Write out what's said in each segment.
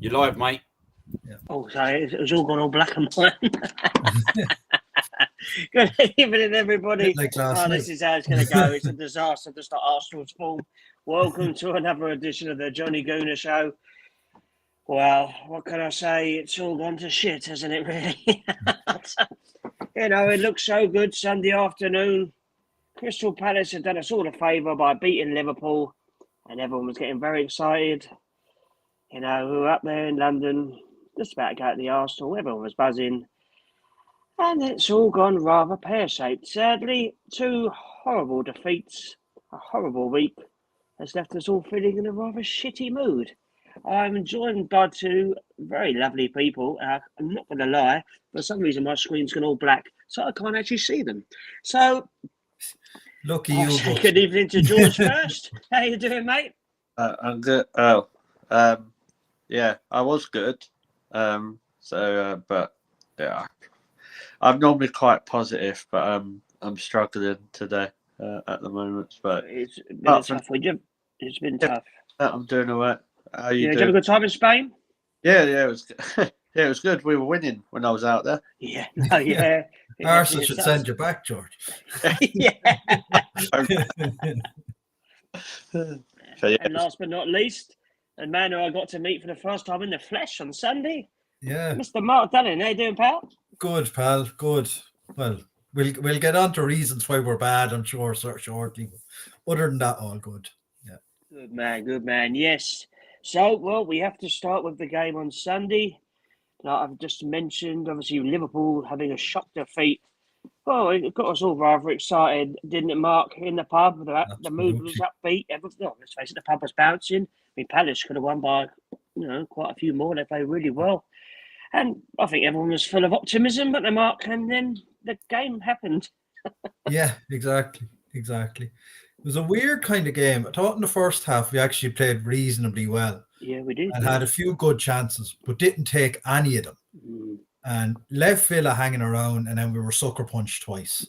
You're live, mate. Yeah. Oh, sorry, it was all gone all black and white. Good evening, everybody. This is how it's going to go. It's a disaster to start Arsenal's form. Welcome to another edition of the Johnny Gooner Show. Well, what can I say? It's all gone to shit, hasn't it, really? It looks so good Sunday afternoon. Crystal Palace had done us all a favour by beating Liverpool, and everyone was getting very excited. We were up there in London, just about to go to the Arsenal. Everyone was buzzing. And it's all gone rather pear-shaped. Sadly, 2 horrible defeats, a horrible week, has left us all feeling in a rather shitty mood. I'm joined by 2 very lovely people. I'm not going to lie, for some reason my screen's gone all black, so I can't actually see them. So, lucky you. Say good evening to George first. How you doing, mate? I'm good. Yeah, I was good. But yeah, I'm normally quite positive, but I'm struggling today at the moment. But it's been tough. It's been tough. I'm doing all right. How you doing? Did you have a good time in Spain? Yeah, it was. Yeah, it was good. We were winning when I was out there. Yeah, yeah. Arsenal should send you back, George. Yeah. So, yeah. And last but not least, a man who I got to meet for the first time in the flesh on Sunday. Yeah. Mr. Mark Dillon. How you doing, pal? Good, pal. Good. Well, we'll get on to reasons why we're bad, I'm sure, shortly. Other than that, all good. Yeah. Good man. Yes. So, well, we have to start with the game on Sunday. Like I've just mentioned, obviously, Liverpool having a shock defeat. Well, it got us all rather excited, didn't it, Mark? In the pub, the mood was upbeat. Let's face it, the pub was bouncing. Palace could have won by, quite a few more. They played really well. And I think everyone was full of optimism, but and then the game happened. Yeah, exactly. It was a weird kind of game. I thought in the first half we actually played reasonably well. Yeah, we did. And had a few good chances, but didn't take any of them. Mm. And left Villa hanging around, and then we were sucker punched twice.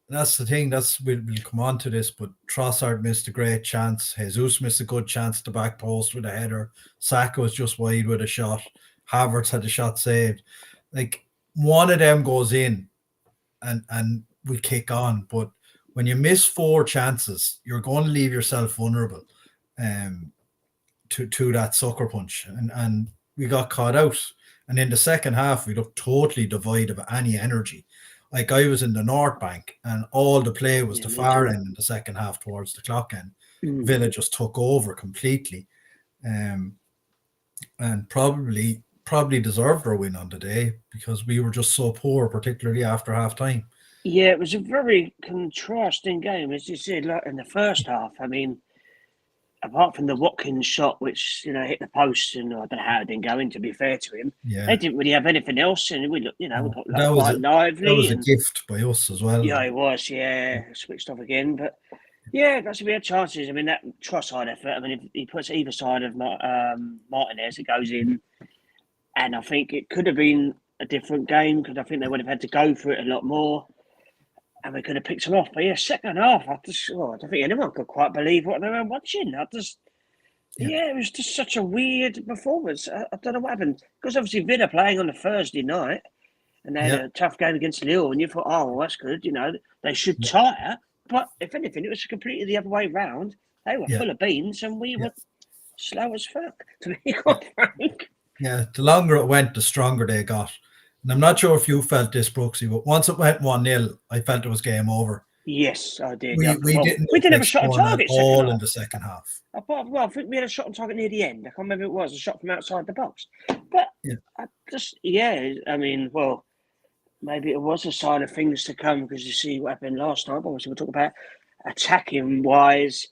That's the thing. We'll come on to this, but Trossard missed a great chance. Jesus missed a good chance to back post with a header. Saka was just wide with a shot. Havertz had a shot saved. Like, one of them goes in, and we kick on. But when you miss 4 chances, you're going to leave yourself vulnerable to that sucker punch. And we got caught out. And in the second half, we looked totally devoid of any energy. Like, I was in the North Bank, and all the play was the far end in the second half towards the clock end. Villa just took over completely, and probably deserved our win on the day because we were just so poor, particularly after half time. Yeah, it was a very contrasting game, as you said. Like in the first half, I mean, apart from the Watkins shot, which hit the post, and I don't know how it didn't go in. To be fair to him, they didn't really have anything else, and we got quite lively. That was a gift by us as well. Yeah, it was. Yeah, switched off again, but yeah, that's we had chances. I mean, that Trossard effort. I mean, if he puts either side of Martinez, it goes in, and I think it could have been a different game because I think they would have had to go for it a lot more. And we could have picked them off. But yeah, second half, I don't think anyone could quite believe what they were watching. It was just such a weird performance. I don't know what happened. Because obviously Villa playing on a Thursday night, and they had a tough game against Lille, and you thought, oh, well, that's good. They should tire. But if anything, it was completely the other way round. They were full of beans, and we were slow as fuck, to be quite frank. Yeah, the longer it went, the stronger they got. And I'm not sure if you felt this, Brooksy, but once it went 1-0, I felt it was game over. Yes, I did. We didn't have a shot on target all in the second half. I think we had a shot on target near the end. I can't remember who it was, a shot from outside the box. But I mean, well, maybe it was a sign of things to come because you see what happened last night. Obviously, we'll talk about attacking-wise.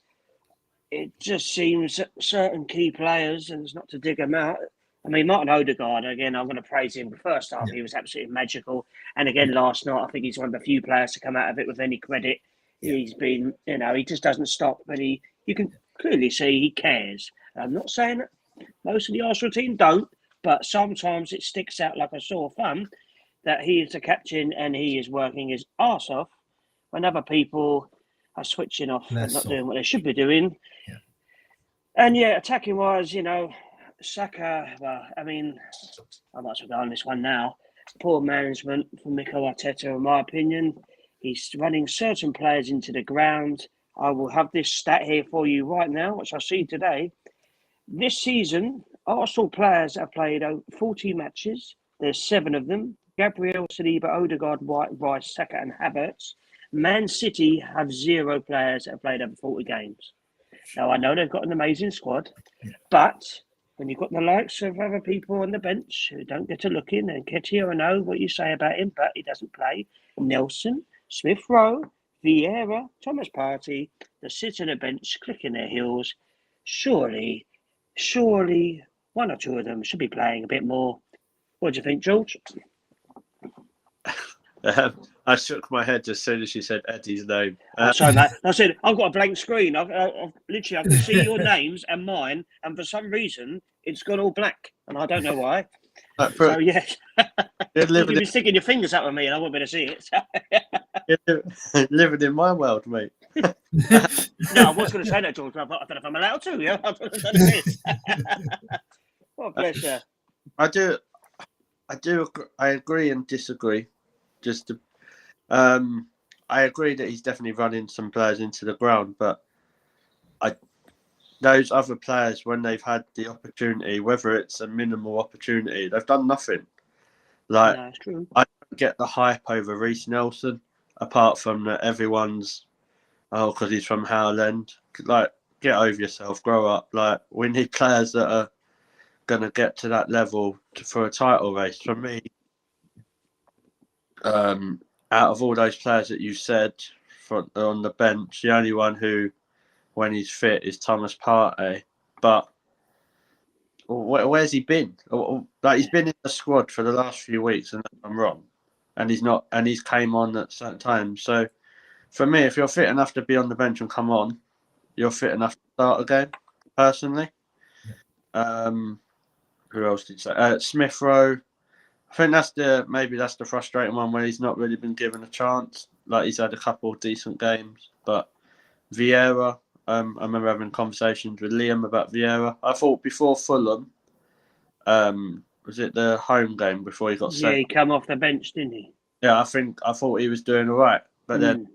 It just seems that certain key players, and it's not to dig them out, I mean, Martin Odegaard, again, I'm going to praise him. The first half, he was absolutely magical. And again, last night, I think he's one of the few players to come out of it with any credit. Yeah. He's been, he just doesn't stop. But you can clearly see he cares. I'm not saying that most of the Arsenal team don't, but sometimes it sticks out like a sore thumb that he is the captain and he is working his arse off when other people are switching off and not doing what they should be doing. Yeah. And attacking-wise, Saka, well, I mean, I might as well go on this one now. Poor management from Mikel Arteta, in my opinion. He's running certain players into the ground. I will have this stat here for you right now, which I see today. This season, Arsenal players have played 40 matches. There's 7 of them. Gabriel, Saliba, Odegaard, White, Rice, Saka and Havertz. Man City have 0 players that have played over 40 games. Now, I know they've got an amazing squad, but when you've got the likes of other people on the bench who don't get a look in, and Ketia, I know what you say about him, but he doesn't play. Nelson, Smith Rowe, Vieira, Thomas Partey, they sit on the bench clicking their heels. Surely, one or two of them should be playing a bit more. What do you think, George? I shook my head as soon as you said Eddie's name. Sorry, mate. I said, I've got a blank screen. I've literally, I can see your names and mine, and for some reason, it's gone all black, and I don't know why. So, yeah. You'd be sticking your fingers up at me, and I wouldn't be able to see it. You're living in my world, mate. No, I was going to say that, George, but I don't know if I'm allowed to. Yeah, I don't know this. What a pleasure. I agree and disagree. I agree that he's definitely running some players into the ground, but those other players, when they've had the opportunity, whether it's a minimal opportunity, they've done nothing. Like, no, it's true. I don't get the hype over Reece Nelson, apart from that everyone's, because he's from Howland. Like, get over yourself, grow up. Like, we need players that are going to get to that level for a title race. For me, out of all those players that you said on the bench, the only one who, when he's fit, is Thomas Partey. But where's he been? Like, he's been in the squad for the last few weeks, and I'm wrong. And he's not. And he's came on at certain times. So for me, if you're fit enough to be on the bench and come on, you're fit enough to start a game. Personally, who else did you say? Smith Rowe. I think that's the frustrating one where he's not really been given a chance. Like, he's had a couple of decent games, but Vieira, I remember having conversations with Liam about Vieira. I thought before Fulham, was it the home game before he got sent? Yeah, he came off the bench, didn't he? Yeah, I thought he was doing all right, but then,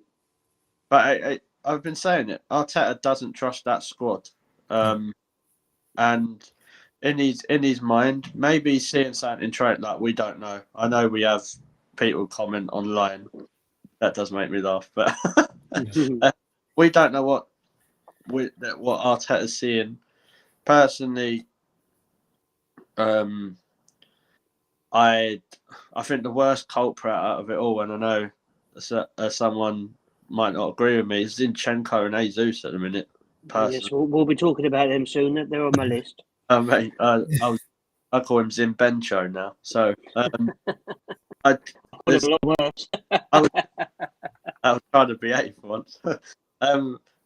but I've been saying it. Arteta doesn't trust that squad, and in his mind, maybe he's seeing something in trade like we don't know. I know we have people comment online. That does make me laugh, but we don't know what Arteta's seeing. Personally, I think the worst culprit out of it all, and I know someone might not agree with me, is Zinchenko and Jesus at the minute. Personally. Yes, we'll be talking about them soon. They're on my list. Mate, I call him Zimbencho now. So I was trying to behave once.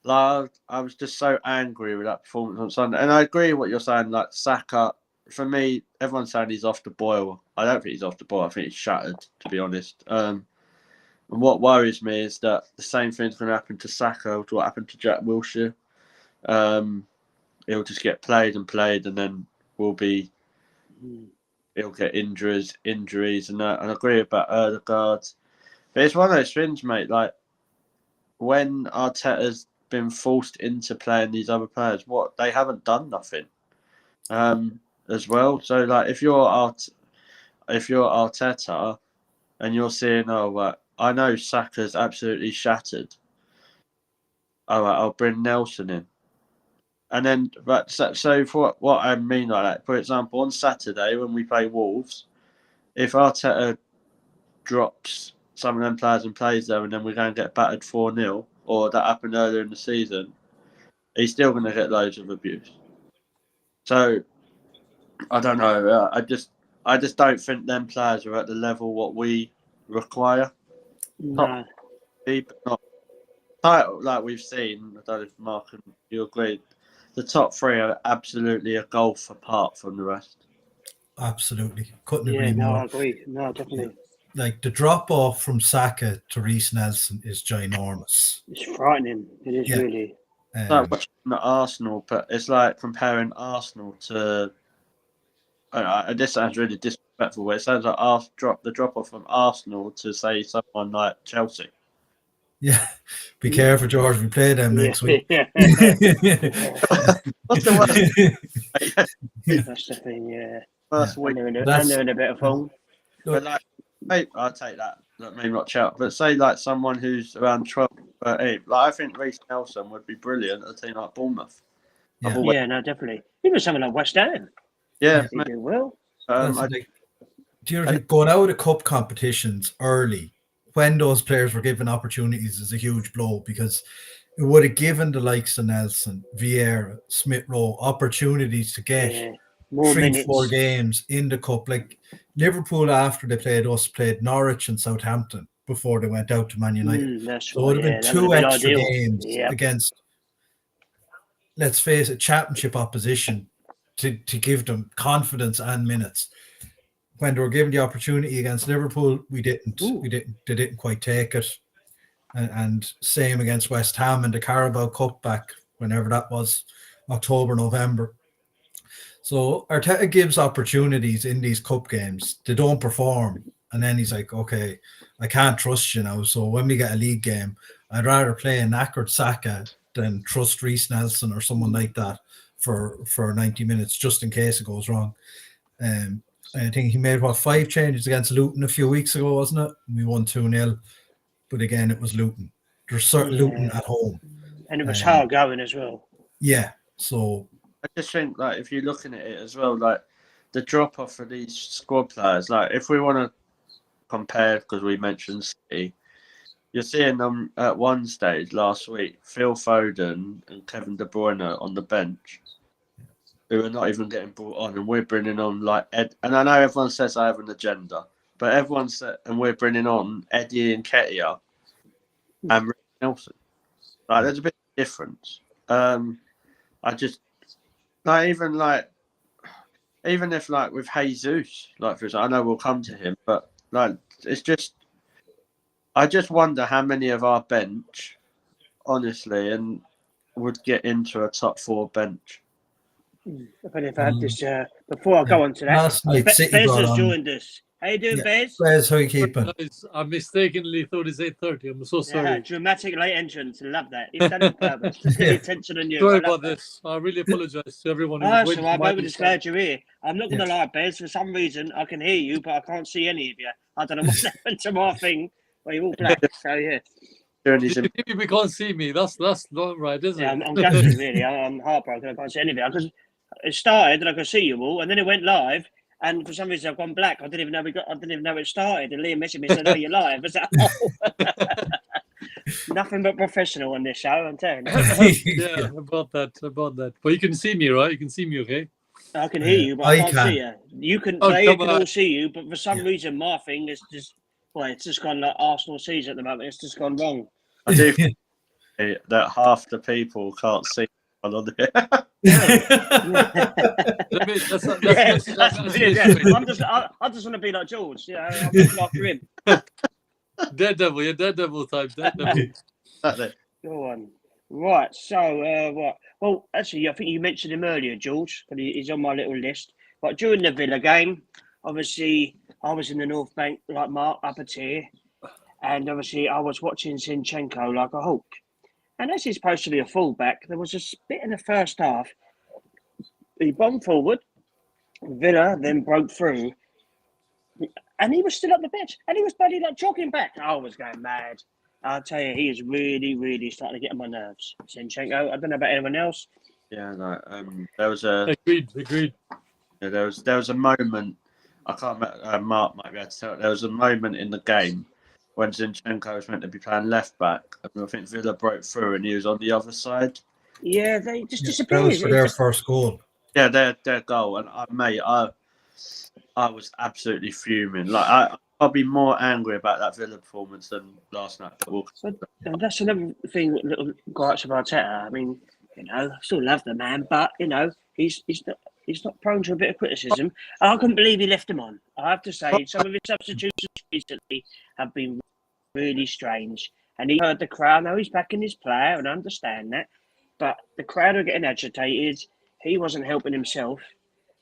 Like, I was just so angry with that performance on Sunday, and I agree with what you're saying. Like, Saka, for me, everyone's saying he's off the boil. I don't think he's off the boil. I think he's shattered, to be honest. And what worries me is that the same thing's going to happen to Saka to what happened to Jack Wilshere. He'll just get played, and then he'll get injuries and that. And I agree about Odegaard. But it's one of those things, mate. Like, when Arteta's been forced into playing these other players, they haven't done nothing as well. So, like, if you're Arteta and you're seeing, I know Saka's absolutely shattered. All right, I'll bring Nelson in. And then, so for what I mean like that, for example, on Saturday when we play Wolves, if Arteta drops some of them players and plays them, and then we're going to get battered 4-0, or that happened earlier in the season, he's still going to get loads of abuse. So, I don't know. I just don't think them players are at the level what we require. No. Not title like we've seen. I don't know if Mark and you agree. The top 3 are absolutely a gulf apart from the rest. Absolutely. Couldn't agree more. I agree. No, definitely. Like, the drop off from Saka to Reece Nelson is ginormous. It's frightening. It is really. It's like watching Arsenal, but it's like comparing Arsenal to this sounds really disrespectful, but it sounds like the drop off from Arsenal to say someone like Chelsea. Yeah, be careful, George. We play them next week. Yeah. What's the worst? That's the thing, yeah. First I week. knew a bit of form. But like, I'll take that. Maybe not Chelsea, but say like someone who's around 12, 13. Like I think Reece Nelson would be brilliant at a team like Bournemouth. Yeah, No, definitely. Even someone like West Ham. Yeah, He do well. Do you think going out of cup competitions early when those players were given opportunities is a huge blow, because it would have given the likes of Nelson, Vieira, Smith Rowe opportunities to get more 3-4 minutes. games in the cup. Like Liverpool, after they played us, played Norwich and Southampton before they went out to Man United. So it would have been 2 extra games against, let's face it, championship opposition to give them confidence and minutes. When they were given the opportunity against Liverpool, they didn't quite take it. And same against West Ham in the Carabao Cup back whenever that was, October, November. So Arteta gives opportunities in these cup games. They don't perform. And then he's like, okay, I can't trust you now. So when we get a league game, I'd rather play a knackered Saka than trust Reece Nelson or someone like that for 90 minutes, just in case it goes wrong. I think he made 5 changes against Luton a few weeks ago, wasn't it? We won 2-0. But again, it was Luton. There's certain Luton at home. And it was hard going as well. Yeah. So I just think, like, if you're looking at it as well, like the drop off for these squad players, like if we want to compare, because we mentioned City, you're seeing them at one stage last week, Phil Foden and Kevin De Bruyne on the bench, who are not even getting brought on, and we're bringing on like Ed. And I know everyone says I have an agenda, but everyone said, and we're bringing on Eddie and Nketiah and Rick Nelson. Like, there's a bit of difference. I just like even if like with Jesus, like for example, I know we'll come to him, but like it's just, I just wonder how many of our bench, honestly, and would get into a top 4 bench. But if I had this, before I go on to that, last night Bez has joined us. How you doing, Bez? Bez, how you keeping? I mistakenly thought it's 8:30. I'm so sorry. Yeah, dramatic late entrance. Love that. You've done it on purpose. Just get attention on you. Sorry about this. I really apologise to everyone. So I'm just glad you're here. I'm not going to lie, Bez. For some reason, I can hear you, but I can't see any of you. I don't know what's happened to my thing. Well, you're all black. So yeah. Maybe we can't see me. That's not right, is it? Yeah, I'm gutted, really. I'm heartbroken. I can't see any of you because it started and I could see you all, and then it went live. And for some reason, I've gone black. I didn't even know it started. And Liam messaged me and said, "Oh, you're live." I was like, nothing but professional on this show, I'm telling you. Yeah, about that. But you can see me, right? You can see me, okay? I can hear you, but I can't see you. You can. They can all see you, but for some reason, my thing is just. Well, it's just gone like Arsenal season at the moment. It's just gone wrong. I do think that half the people can't see on there. I just want to be like George. Yeah, I'm looking after him. Daredevil type. Daredevil. Go on. Right. So, what? Well, actually, I think you mentioned him earlier, George, but he's on my little list. But during the Villa game, obviously, I was in the North Bank, like Mark, up a tier. And obviously, I was watching Zinchenko like a hawk. And as he's supposed to be a fullback, there was a bit in the first half. He bombed forward. Villa then broke through. And he was still at the bench. And he was barely like jogging back. I was going mad. I'll tell you, he is really, really starting to get on my nerves. Zinchenko. I don't know about anyone else. Yeah, no. There was a agreed. Yeah, there was a moment. I can't remember. Mark might be able to tell. There was a moment in the game when Zinchenko was meant to be playing left back, and I think Villa broke through, and he was on the other side. Yeah, they just disappeared. That was for their first goal. Yeah, their goal, and I was absolutely fuming. Like I'll be more angry about that Villa performance than last night. And that's another thing. Little gripes about Arteta. I mean, I still love the man, but he's not prone to a bit of criticism. I couldn't believe he left him on. I have to say, some of his substitutions recently have been really strange. And he heard the crowd. Now he's backing his player, and I understand that. But the crowd are getting agitated. He wasn't helping himself.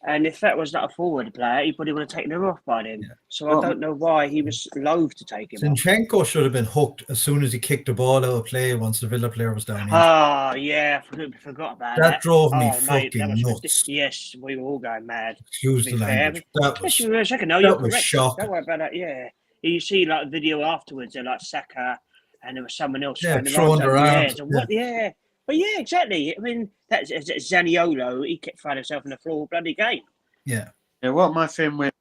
And if that was not a forward player, he probably would have taken her off by then. Yeah. So I don't know why he was loath to take him off. Zinchenko should have been hooked as soon as he kicked the ball out of play once the Villa player was down. Oh, yeah, I forgot about that. That drove me Mate, that fucking was nuts. Yes, we were all going mad. Excuse to the be fair. language. That was, Especially for a second. No, that you're was correct. shocking. Don't worry about that. Yeah. You see, like, video afterwards, they're like Saka, and there was someone else throwing their arms. And what? Yeah. But yeah, exactly. I mean, that's Zaniolo. He kept throwing himself on the floor all bloody game. Yeah. Yeah, what my thing with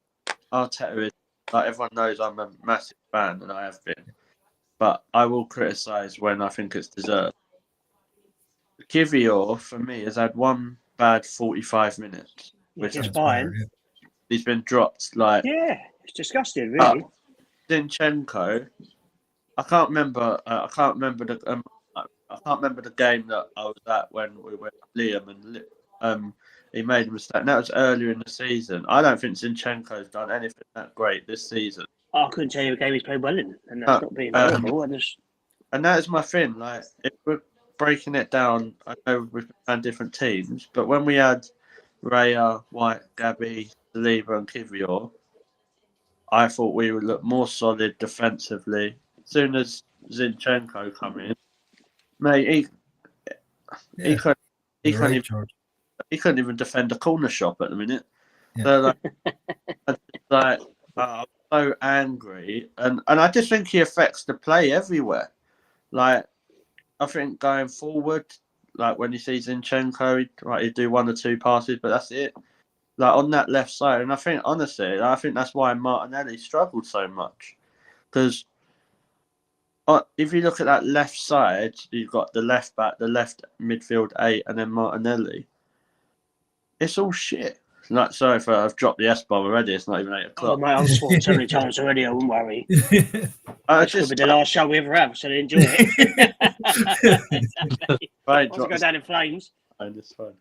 Arteta is, like, everyone knows I'm a massive fan, and I have been. But I will criticise when I think it's deserved. Kivior, for me, has had one bad 45 minutes. Which is is fine. He's been dropped, like... Yeah, it's disgusting, really. Zinchenko, I can't remember the game that I was at when we went with Liam and he made a mistake. And that was earlier in the season. I don't think Zinchenko's done anything that great this season. I couldn't tell you a game he's played well in, and that's not being horrible. And that is my thing. Like, if we're breaking it down, I know we've been playing different teams, but when we had Raya, White, Gabby, Saliba, and Kivior, I thought we would look more solid defensively. As soon as Zinchenko come in, mate, he couldn't even defend a corner shot at the minute. Yeah. So, I'm so angry, and I just think he affects the play everywhere. Like, I think going forward, like when you see Zinchenko, he'd do one or two passes, but that's it. Like on that left side, and I think honestly, that's why Martinelli struggled so much, because if you look at that left side, you've got the left back, the left midfield 8, and then Martinelli. It's all shit. Like, sorry if I've dropped the S-bomb already. It's not even 8 o'clock. Oh, mate, I've spoken so many times already. I woun't worry. This could be the last show we ever have, so enjoy it. Right, go down in flames. It's fine.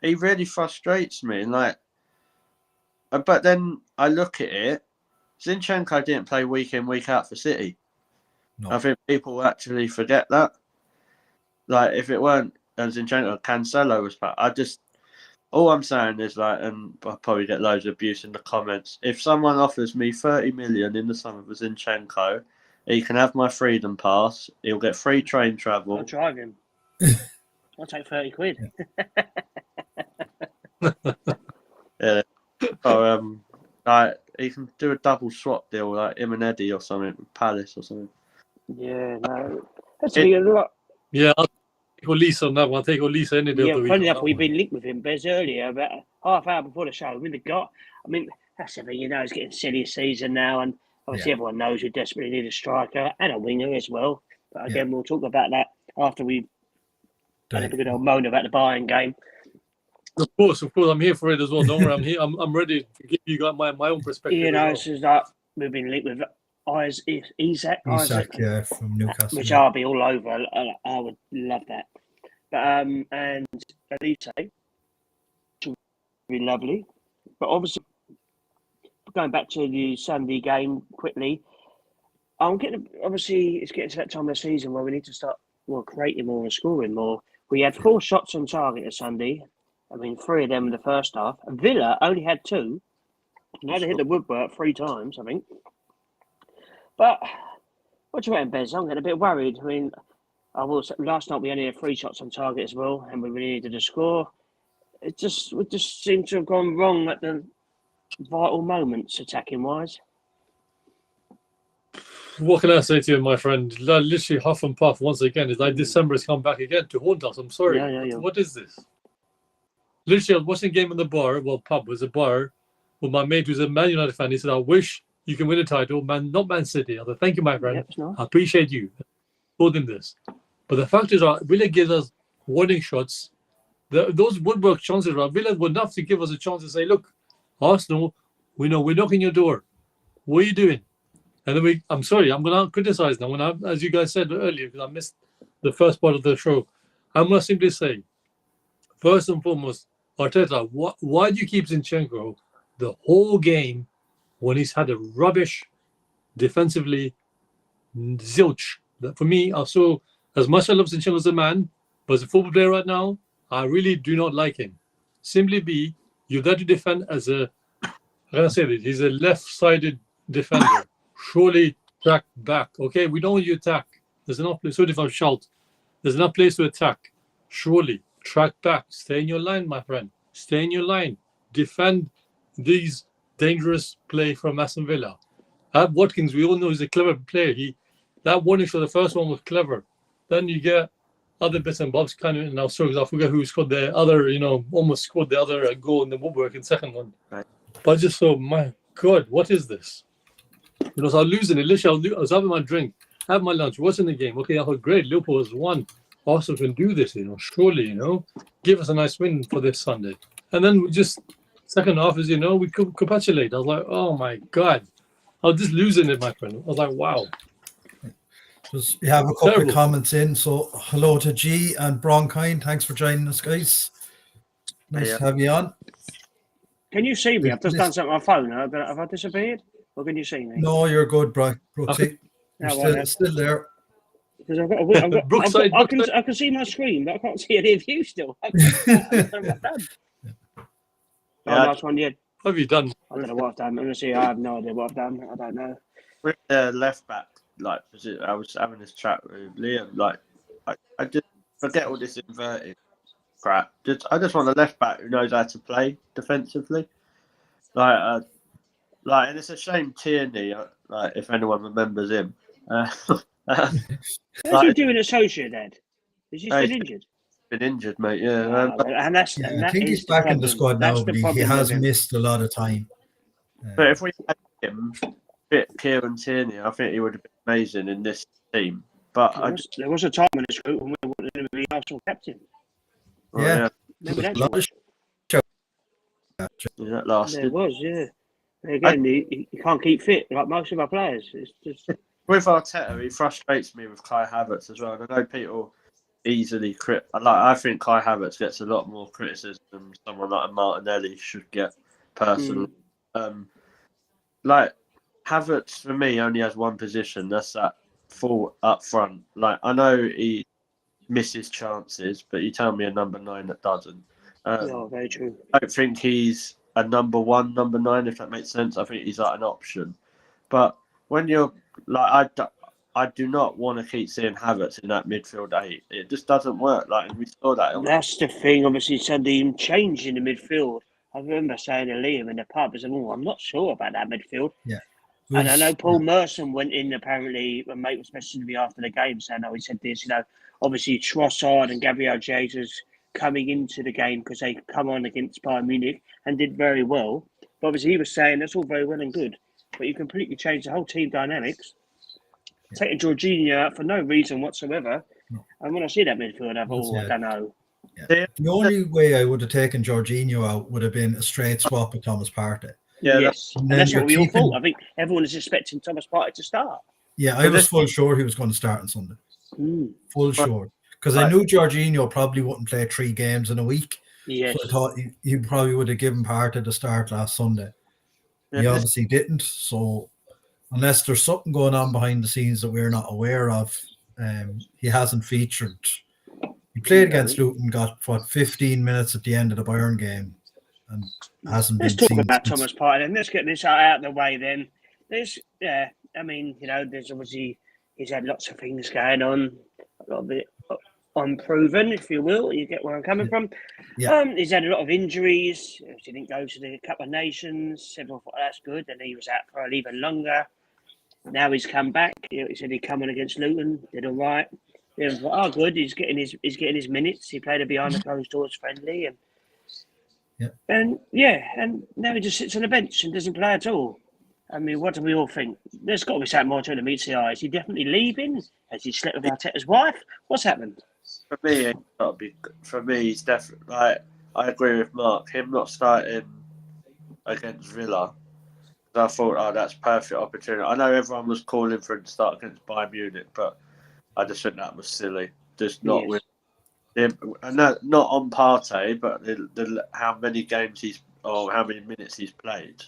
He really frustrates me. But then I look at it. Zinchenko didn't play week in, week out for City. No. I think people actually forget that. Like, if it weren't Zinchenko, Cancelo was back. All I'm saying is, and I'll probably get loads of abuse in the comments. If someone offers me 30 million in the summer for Zinchenko, he can have my freedom pass. He'll get free train travel. I'll drive him. I'll take 30 quid. Yeah. He can do a double swap deal, like him and Eddie or something, with Palace or something. Yeah, no. That's a lot. Yeah, I'll take Olise on that one. I'll take Olise any day. Yeah, funny enough, we've been linked with him, Bez, earlier, about half hour before the show. That's the thing, it's getting silly season now, and obviously everyone knows we desperately need a striker and a winger as well. But again, we'll talk about that after we had a good old moan about the Bayern game. Of course, I'm here for it as well. Don't worry, I'm here. I'm ready to give you guys my own perspective. It's just like we've been linked with Isak, from Newcastle, which I'll be all over. I would love that. But and Elise, which would be lovely. But obviously, going back to the Sunday game quickly, it's getting to that time of the season where we need to start creating more and scoring more. We had 4 shots on target this Sunday. 3 of them in the first half. Villa only had 2. And had to hit the woodwork 3 times, I think. But what do you reckon, Bez? I'm getting a bit worried. I will say, last night we only had 3 shots on target as well, and we really needed to score. We just seem to have gone wrong at the vital moments, attacking wise. What can I say to you, my friend? Literally huff and puff once again. It's like December has come back again to haunt us. I'm sorry. Yeah. What is this? Literally, I was watching a game in the bar. Well, pub was a bar with my mate who's a Man United fan. He said, I wish you can win a title, not Man City. I said, thank you, my friend. Nice. I appreciate you. Told him this. But the fact is, Villa gives us warning shots. Those woodwork chances, Villa were enough to give us a chance to say, look, Arsenal, we know we're knocking your door. What are you doing? And then I'm sorry, I'm going to criticize now. As you guys said earlier, because I missed the first part of the show, I'm going to simply say, first and foremost, Arteta, why do you keep Zinchenko the whole game when he's had a rubbish defensively zilch? For me, as much as I love Zinchenko as a man, but as a football player right now, I really do not like him. Simply be, you're there to defend as a, how can I say this? He's a left-sided defender. Surely track back. Okay, we don't want you to attack. There's enough place. Sorry if I'm shout. There's enough place to attack. Surely track back. Stay in your line, my friend. Stay in your line. Defend these dangerous play from Aston Villa. Watkins, we all know he's a clever player. That warning shot, the first one was clever. Then you get other bits and bobs kind of in our circles. I forget who scored the other, almost scored the other goal in the woodwork in second one. Right. But I just thought, my God, what is this? So I was losing it. Literally, I was having my drink, had my lunch, watching the game. Okay, I thought, great, Liverpool has won. Arsenal can do this, surely, give us a nice win for this Sunday. And then we just, second half is, we could capitulate. I was like, oh my God. I was just losing it, my friend. I was like, wow. We have a couple of comments in. So hello to G and Bronchine. Thanks for joining us, guys. Nice to have you on. Can you see me? I've just done something on my phone. Have I disappeared? Or can you see me? No, you're good, Brooksy. You're still there. Because I can see my screen, but I can't see any of you still. Last one, yeah. What have you done? I don't know what I've done. Honestly, I have no idea what I've done. I don't know. With the left back, I was having this chat with Liam. I just forget all this inverted crap. I just want a left back who knows how to play defensively. And it's a shame Tierney. If anyone remembers him. How's he doing at Sociedad? Is he still injured? Been injured, mate. Yeah, I think he's back in the squad now, but he has missed a lot of time. But if we had him fit Kieran Tierney, I think he would have been amazing in this team. But there was a time in this group when we wanted him to be Arsenal captain. Maybe that lasted. There was, yeah. Again, he can't keep fit like most of our players. It's just with Arteta, he frustrates me with Kai Havertz as well. And I know people easily I think Kai Havertz gets a lot more criticism than someone like a Martinelli should get personally. Havertz for me only has one position, that's that full up front. I know he misses chances, but you tell me a number 9 that doesn't. Very true. I don't think he's a number 9, if that makes sense. I think he's an option. But when you're I do not want to keep seeing Havertz in that midfield 8. It just doesn't work. We saw that. That's the thing. Obviously, Sunday change in the midfield. I remember saying to Liam in the pub, I'm not sure about that midfield. Yeah. And I know Paul Merson went in apparently when mate was messaging me after the game saying, he said this, obviously Trossard and Gabriel Jesus coming into the game because they come on against Bayern Munich and did very well. But obviously he was saying that's all very well and good, but you completely change the whole team dynamics. Taking Jorginho out for no reason whatsoever. And when I see that midfield, I don't know. Yeah. The only way I would have taken Jorginho out would have been a straight swap with Thomas Partey. Yeah, yes. And that's what we all thought. I think everyone is expecting Thomas Partey to start. Yeah, I was full sure he was going to start on Sunday. Full sure. Because I knew Jorginho probably wouldn't play 3 games in a week. Yes. So I thought he probably would have given Partey the start last Sunday. He obviously didn't. So unless there's something going on behind the scenes that we're not aware of, he hasn't featured. He played against Luton, got 15 minutes at the end of the Bayern game, and hasn't been seen. Let's talk about Thomas Partey then. Let's get this out of the way then. There's obviously he's had lots of things going on, a lot of it unproven, if you will. You get where I'm coming from. Yeah. He's had a lot of injuries. He didn't go to the Cup of Nations. Everyone thought that's good, and he was out for even longer. Now he's come back. He said he'd come on against Luton, did all right. Thought, good. He's getting his minutes. He played a behind the closed doors friendly, and now he just sits on the bench and doesn't play at all. I mean, what do we all think? There's got to be something more to it than meets the eye. Is he definitely leaving? Has he slept with Arteta's wife? What's happened? For me, he's definitely. I agree with Mark. Him not starting against Villa. I thought, that's perfect opportunity. I know everyone was calling for him to start against Bayern Munich, but I just think that was silly. Just not with him, and not on Partey, but how many games how many minutes he's played.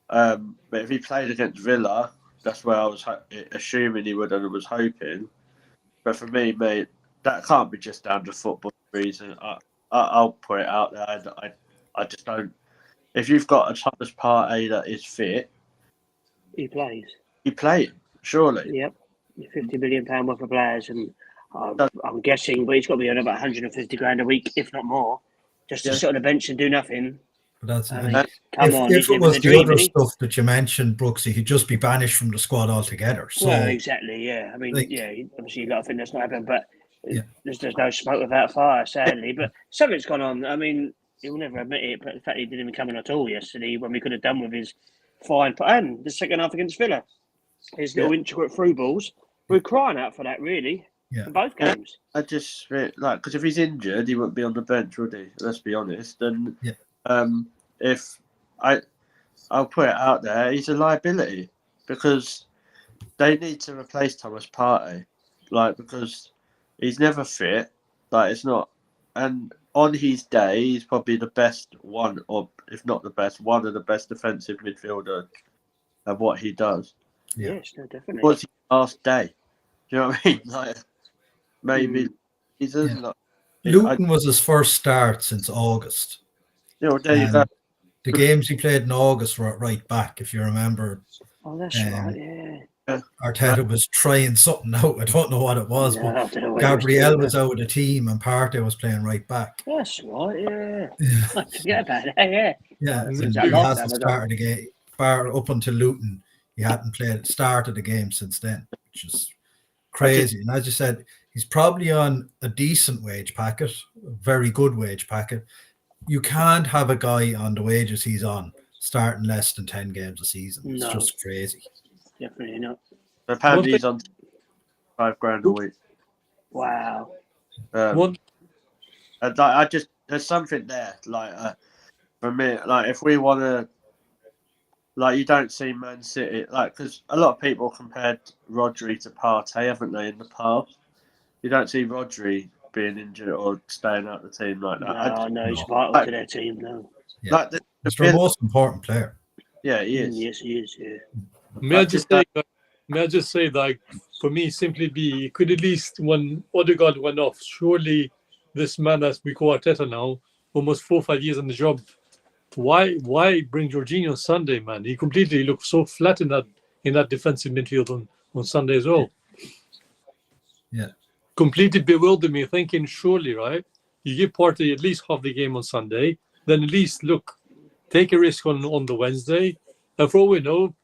But if he played against Villa, that's where I was assuming he would, and I was hoping. But for me, mate, that can't be just down to football reason. I'll put it out there. I just don't. If you've got a Thomas Partey that is fit, He plays. you play him, surely. Yep. £50 million worth of players, and I'm guessing, but he's got to be on about 150 grand a week, if not more, just to sit on the bench and do nothing. But that's I mean, come on, if he's it living was the the dream, other isn't he? stuff that you mentioned, Brooksy, he'd just be banished from the squad altogether. So Well, exactly, yeah. I mean, like- obviously, I think that's not happening, but Yeah. there's no smoke without fire, sadly. But something's gone on. I mean, he'll never admit it, but the fact he didn't even come in at all yesterday when we could have done with his fine. And the second half against Villa, his little intricate through balls, we're crying out for that, really, Yeah. in both games. I just because if he's injured, he wouldn't be on the bench, would he? Let's be honest. And Yeah. if I'll put it out there, he's a liability because they need to replace Thomas Partey, because he's never fit. It's not, and on his day, he's probably the best one, or if not the best, one of the best defensive midfielder of what he does. Yeah. Yes, no, definitely. What's his last day? Do you know what I mean? Maybe he doesn't. Luton was his first start since August. There you go. The games he played in August were at right back, if you remember. Oh, that's right, yeah. Arteta was trying something out. I don't know what it was, No, I but don't know what he was Gabriel doing. was out of the team and Partey was playing right back. That's right, yeah. I forget about that, yeah. Yeah, Since and that he lockdown hasn't was started the game. Up until Luton, he hadn't started the game since then, which is crazy. And as you said, he's probably on a decent wage packet, a very good wage packet. You can't have a guy on the wages he's on starting less than 10 games a season. It's No. just crazy. Definitely not. Apparently, he's on £5,000 a week. Wow. One, And I just there's something there. For me, if we want to, you don't see Man City because a lot of people compared Rodri to Partey, haven't they, in the past? You don't see Rodri being injured or staying out the team like that. No, he's vital to their team, no. Yeah. He's their most important player. Yeah, he is. Yes, he is, yeah. may I just say, for me, simply be, could at least when Odegaard went off, surely this man, as we call Arteta now, almost 4 or 5 years on the job, why bring Jorginho on Sunday, man? He completely looked so flat in that defensive midfield on Sunday as well. Yeah. Completely bewildered me, thinking, surely, right? You give Partey at least half the game on Sunday, then at least, take a risk on the Wednesday. And for all we know,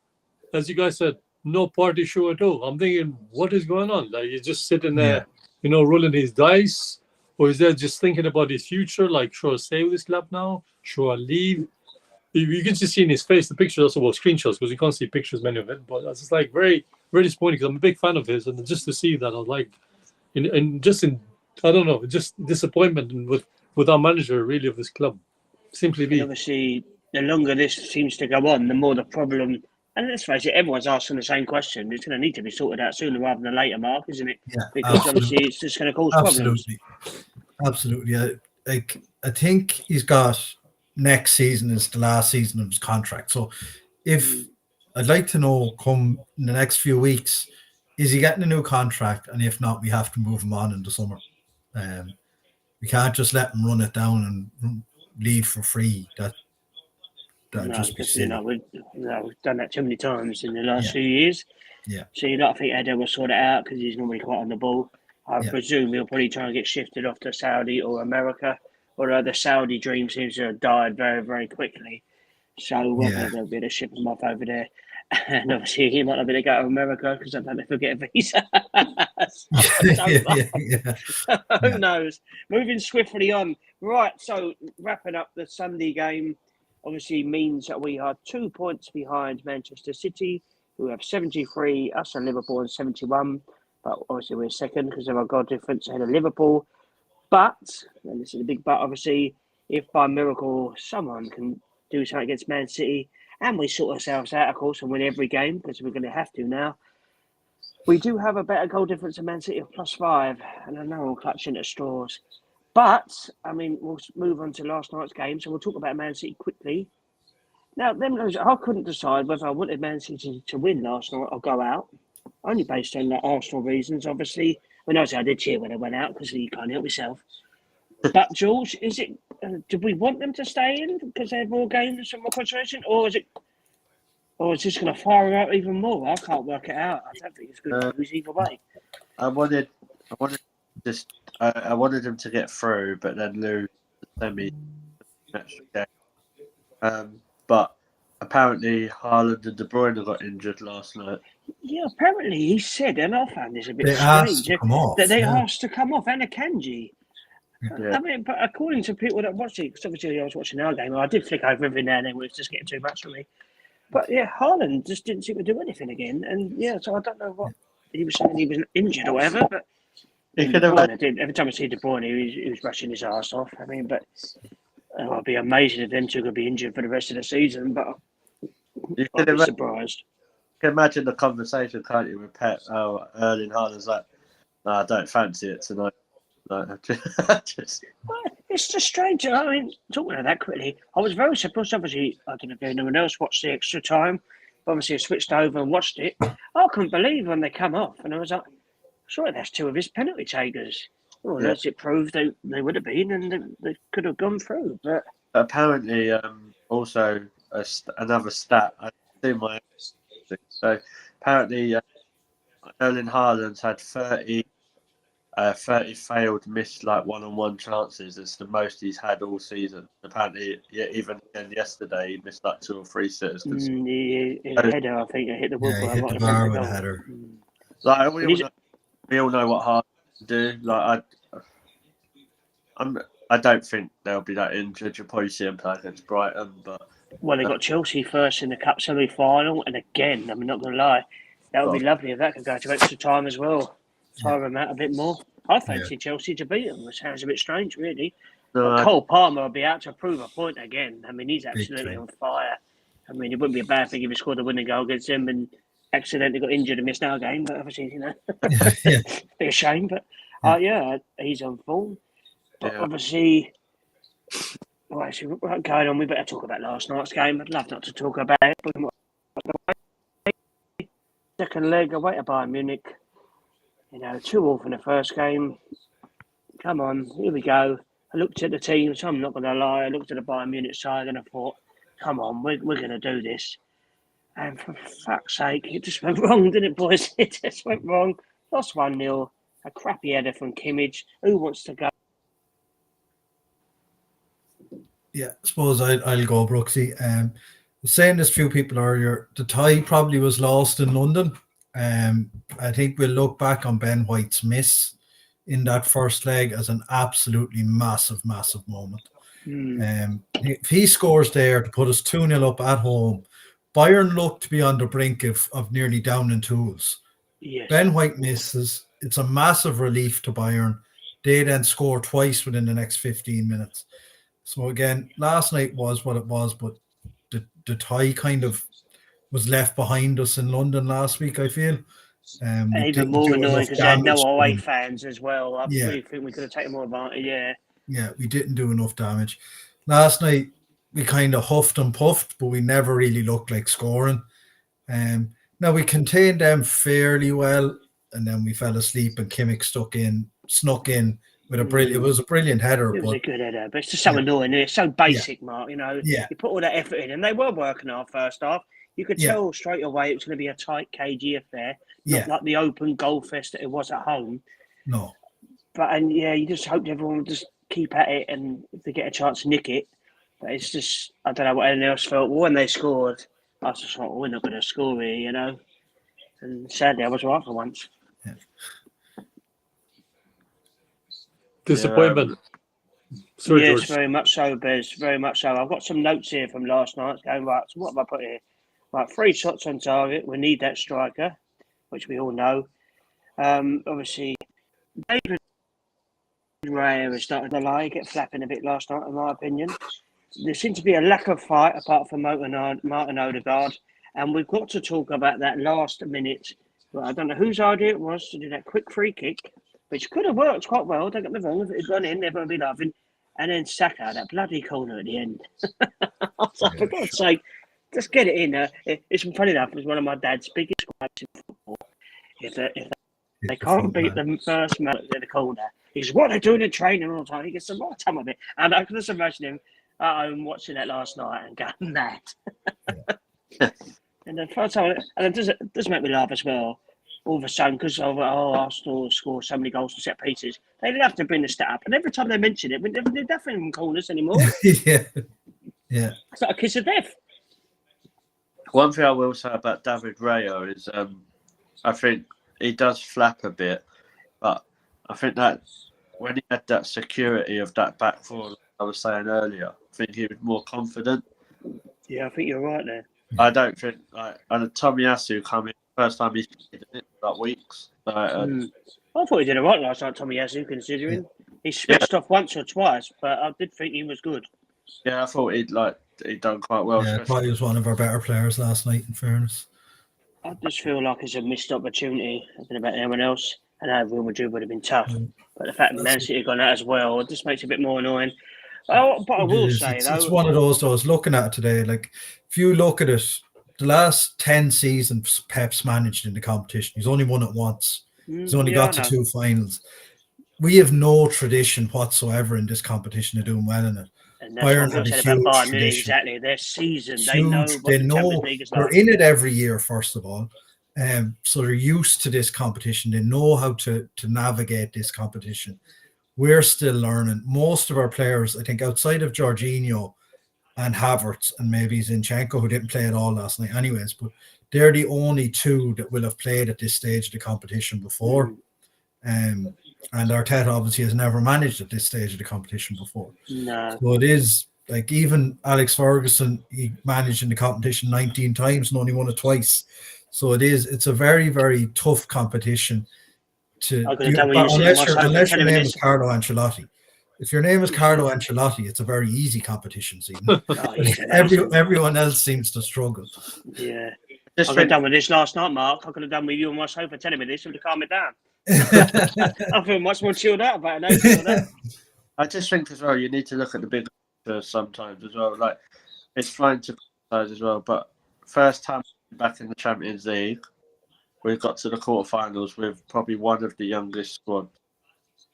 as you guys said, no Partey show at all. I'm thinking, what is going on? He's just sitting there, rolling his dice, or is there just thinking about his future? Should I stay with this club now? Should I leave? You can just see in his face the pictures also were screenshots because you can't see pictures, many of it. But it's just very, very disappointing because I'm a big fan of his, and just to see that, I was I don't know, just disappointment with our manager really of this club. Simply And be. obviously, the longer this seems to go on, the more the problem. And let's face it, everyone's asking the same question. It's going to need to be sorted out sooner rather than later, Mark, isn't it? Yeah, Because obviously, it's just going to cause problems. Absolutely. I think he's got next season is the last season of his contract. So I'd like to know come in the next few weeks, is he getting a new contract? And if not, we have to move him on in the summer. We can't just let him run it down and leave for free. That'd just be silly. We've done that too many times in the last few years. Yeah. So I think Eder will sort it out because he's normally quite on the ball. I presume he'll probably try and get shifted off to Saudi or America. Although the Saudi dream seems to have died very, very quickly. So whether they'll be able to ship him off over there. And obviously he might not be able to go to America because I don't know if he'll get a visa. Who knows? Moving swiftly on. Right, so wrapping up the Sunday game obviously means that we are 2 points behind Manchester City, who have 73, us and Liverpool on 71. But obviously we're second because of our goal difference ahead of Liverpool. But, and this is a big but, obviously, if by miracle someone can do something against Man City, and we sort ourselves out, of course, and win every game, because we're going to have to now, we do have a better goal difference than Man City of +5, and I know we're clutching at straws. But, I mean, we'll move on to last night's game, so we'll talk about Man City quickly. Now, I couldn't decide whether I wanted Man City to win last night or go out, only based on the Arsenal reasons, obviously. Obviously I did cheer when they went out because you can't help yourself. But George, is it? Do we want them to stay in because they have more games and more concentration, or is it? Or is this going to fire out even more? I can't work it out. I don't think it's good news either way. I wanted them to get through, but then lose the semi extra game. But apparently Haaland and De Bruyne got injured last night. Yeah, apparently he said, and I found this a bit They asked strange, to come off, that they yeah. asked to come off, and Akanji. Yeah. I mean, but according to people that watch it, because obviously I was watching our game, I did flick over every now and then, it was just getting too much for me. But yeah, Haaland just didn't seem to do anything again, and yeah, so I don't know what he was saying. He was injured or whatever, but every time I see De Bruyne, he was rushing his arse off. I mean, but I'd be amazing if them two could be injured for the rest of the season. But I'd be surprised. You can imagine the conversation, can't you, with Pep? Oh, Erling Haaland's like, no, I don't fancy it tonight. Like, just... Well, it's just strange. I mean, talking about that quickly, I was very surprised. Obviously, I don't know if anyone else watched the extra time. Obviously, I switched over and watched it. I couldn't believe when they come off, and I was like, "Sure, that's two of his penalty takers." Well, Yeah. as it proved, they would have been, and they could have gone through. But apparently, also another stat. I do my so apparently Erling Haaland's had 30 failed missed like one-on-one chances. It's the most he's had all season. Apparently, yeah, even yesterday he missed like 2 or 3 sitters. he header, I think, hit the woodwork. Yeah, he hit the bar with a header. Like we all know what Haaland can do. Like I don't think they'll be that injured. You'll probably see him play against Brighton, but well, they got Chelsea first in the cup semi-final, and again, I'm not going to lie, that would be lovely if that could go to extra time as well. Tire them out a bit more. I fancy Chelsea to beat them, which sounds a bit strange, really. no, Cole Palmer will be out to prove a point again. I mean, he's absolutely on fire. I mean, it wouldn't be a bad thing if he scored a winning goal against him and accidentally got injured and missed our game. But obviously, be a shame. But he's on form. But obviously, what's going on? We better talk about last night's game. I'd love not to talk about it. But second leg away to Bayern Munich. 2-2 in the first game. Come on, here we go. I looked at the team, so I'm not going to lie. I looked at the Bayern Munich side and I thought, come on, we're going to do this. And for fuck's sake, it just went wrong, didn't it, boys? It just went wrong. Lost 1-0. A crappy header from Kimmich. Who wants to go? Yeah, I suppose I'll go, Brooksy. Was saying this few people earlier, the tie probably was lost in London. I think we'll look back on Ben White's miss in that first leg as an absolutely massive, massive moment. If he scores there to put us 2-0 up at home, Bayern looked to be on the brink of nearly down in tools. Yes. Ben White misses. It's a massive relief to Bayern. They then score twice within the next 15 minutes. So again, last night was what it was, but the tie kind of was left behind us in London last week, I feel. And even more annoying because they had no away fans as well. I really think we could have taken more advantage, Yeah, we didn't do enough damage. Last night, we kind of huffed and puffed, but we never really looked like scoring. Now, we contained them fairly well, and then we fell asleep and Kimmich snuck in with a brilliant. It was a brilliant header. It was a good header, but it's just so annoying. It's so basic, Mark. You put all that effort in, and they were working our first half. You could tell straight away it was going to be a tight, cagey affair, not like the open goal fest that it was at home. No. But you just hoped everyone would just keep at it, and if they get a chance to nick it. But it's just, I don't know what anyone else felt. When they scored, I was just like, we're not going to score here, And sadly, I was right for once. Yeah. Disappointment. Sorry, yes, George. very much so, Bez. Very much so. I've got some notes here from last night going, right, so what have I put here? Right, 3 shots on target. We need that striker, which we all know. Obviously, David Raya has started to lie, get flapping a bit last night, in my opinion. There seemed to be a lack of fight apart from Martin Odegaard. And we've got to talk about that last minute. Well, I don't know whose idea it was to do that quick free kick, which could have worked quite well, don't get me wrong. If it had gone in, everyone would be laughing. And then Saka, that bloody corner at the end. I was like, for God's sake, just get it in. It's funny enough, it was one of my dad's biggest gripes in football. If they can't beat the first man at the corner, He's what they're doing in training all the time. He gets the right time of it. And I can just imagine him at home watching that last night and going mad. And the first time, and it does make me laugh as well. All of a sudden, because of Arsenal score so many goals from set pieces, they didn't have to bring the stat up. And every time they mention it, they're definitely in corners anymore. Yeah. It's like a kiss of death. One thing I will say about David Raya is I think he does flap a bit, but I think that when he had that security of that back four, like I was saying earlier, I think he was more confident. Yeah, I think you're right there. I don't think and Tomiyasu come in first time he's played in it for like weeks. I thought he did all right last night, Tomiyasu, considering he switched off once or twice, but I did think he was good. Yeah, I thought he'd done quite well. Yeah, probably he was one of our better players last night, in fairness. I just feel like it's a missed opportunity. I don't know about anyone else. I know Real Madrid would have been tough, but the fact that Man City gone out as well, it just makes it a bit more annoying. Oh, but I will say, though, it's one of those. I was looking at it today. Like, if you look at it, the last 10 seasons Pep's managed in the competition, he's only won it once. He's only got to 2 finals. We have no tradition whatsoever in this competition of doing well in it. And that's Bayern what I said about Bayern Munich, exactly. Their season, they know what the Champions League is like. They're in it every year, first of all. So they're used to this competition. They know how to navigate this competition. We're still learning. Most of our players, I think, outside of Jorginho and Havertz and maybe Zinchenko, who didn't play at all last night anyways, but they're the only 2 that will have played at this stage of the competition before. And Arteta obviously has never managed at this stage of the competition before. No. So it is like, even Alex Ferguson, he managed in the competition 19 times and only won it twice. So it's a very, very tough competition. Unless your name is Carlo Ancelotti. If your name is Carlo Ancelotti, it's a very easy competition scene. Everyone else seems to struggle. Yeah. I could have done with this last night, Mark. I could have done with you on my sofa telling me this to calm it down. I feel much more chilled out about it. I just think as well, you need to look at the big picture sometimes as well. Like, it's fine to criticize as well, but first time back in the Champions League, we got to the quarterfinals with probably one of the youngest squads.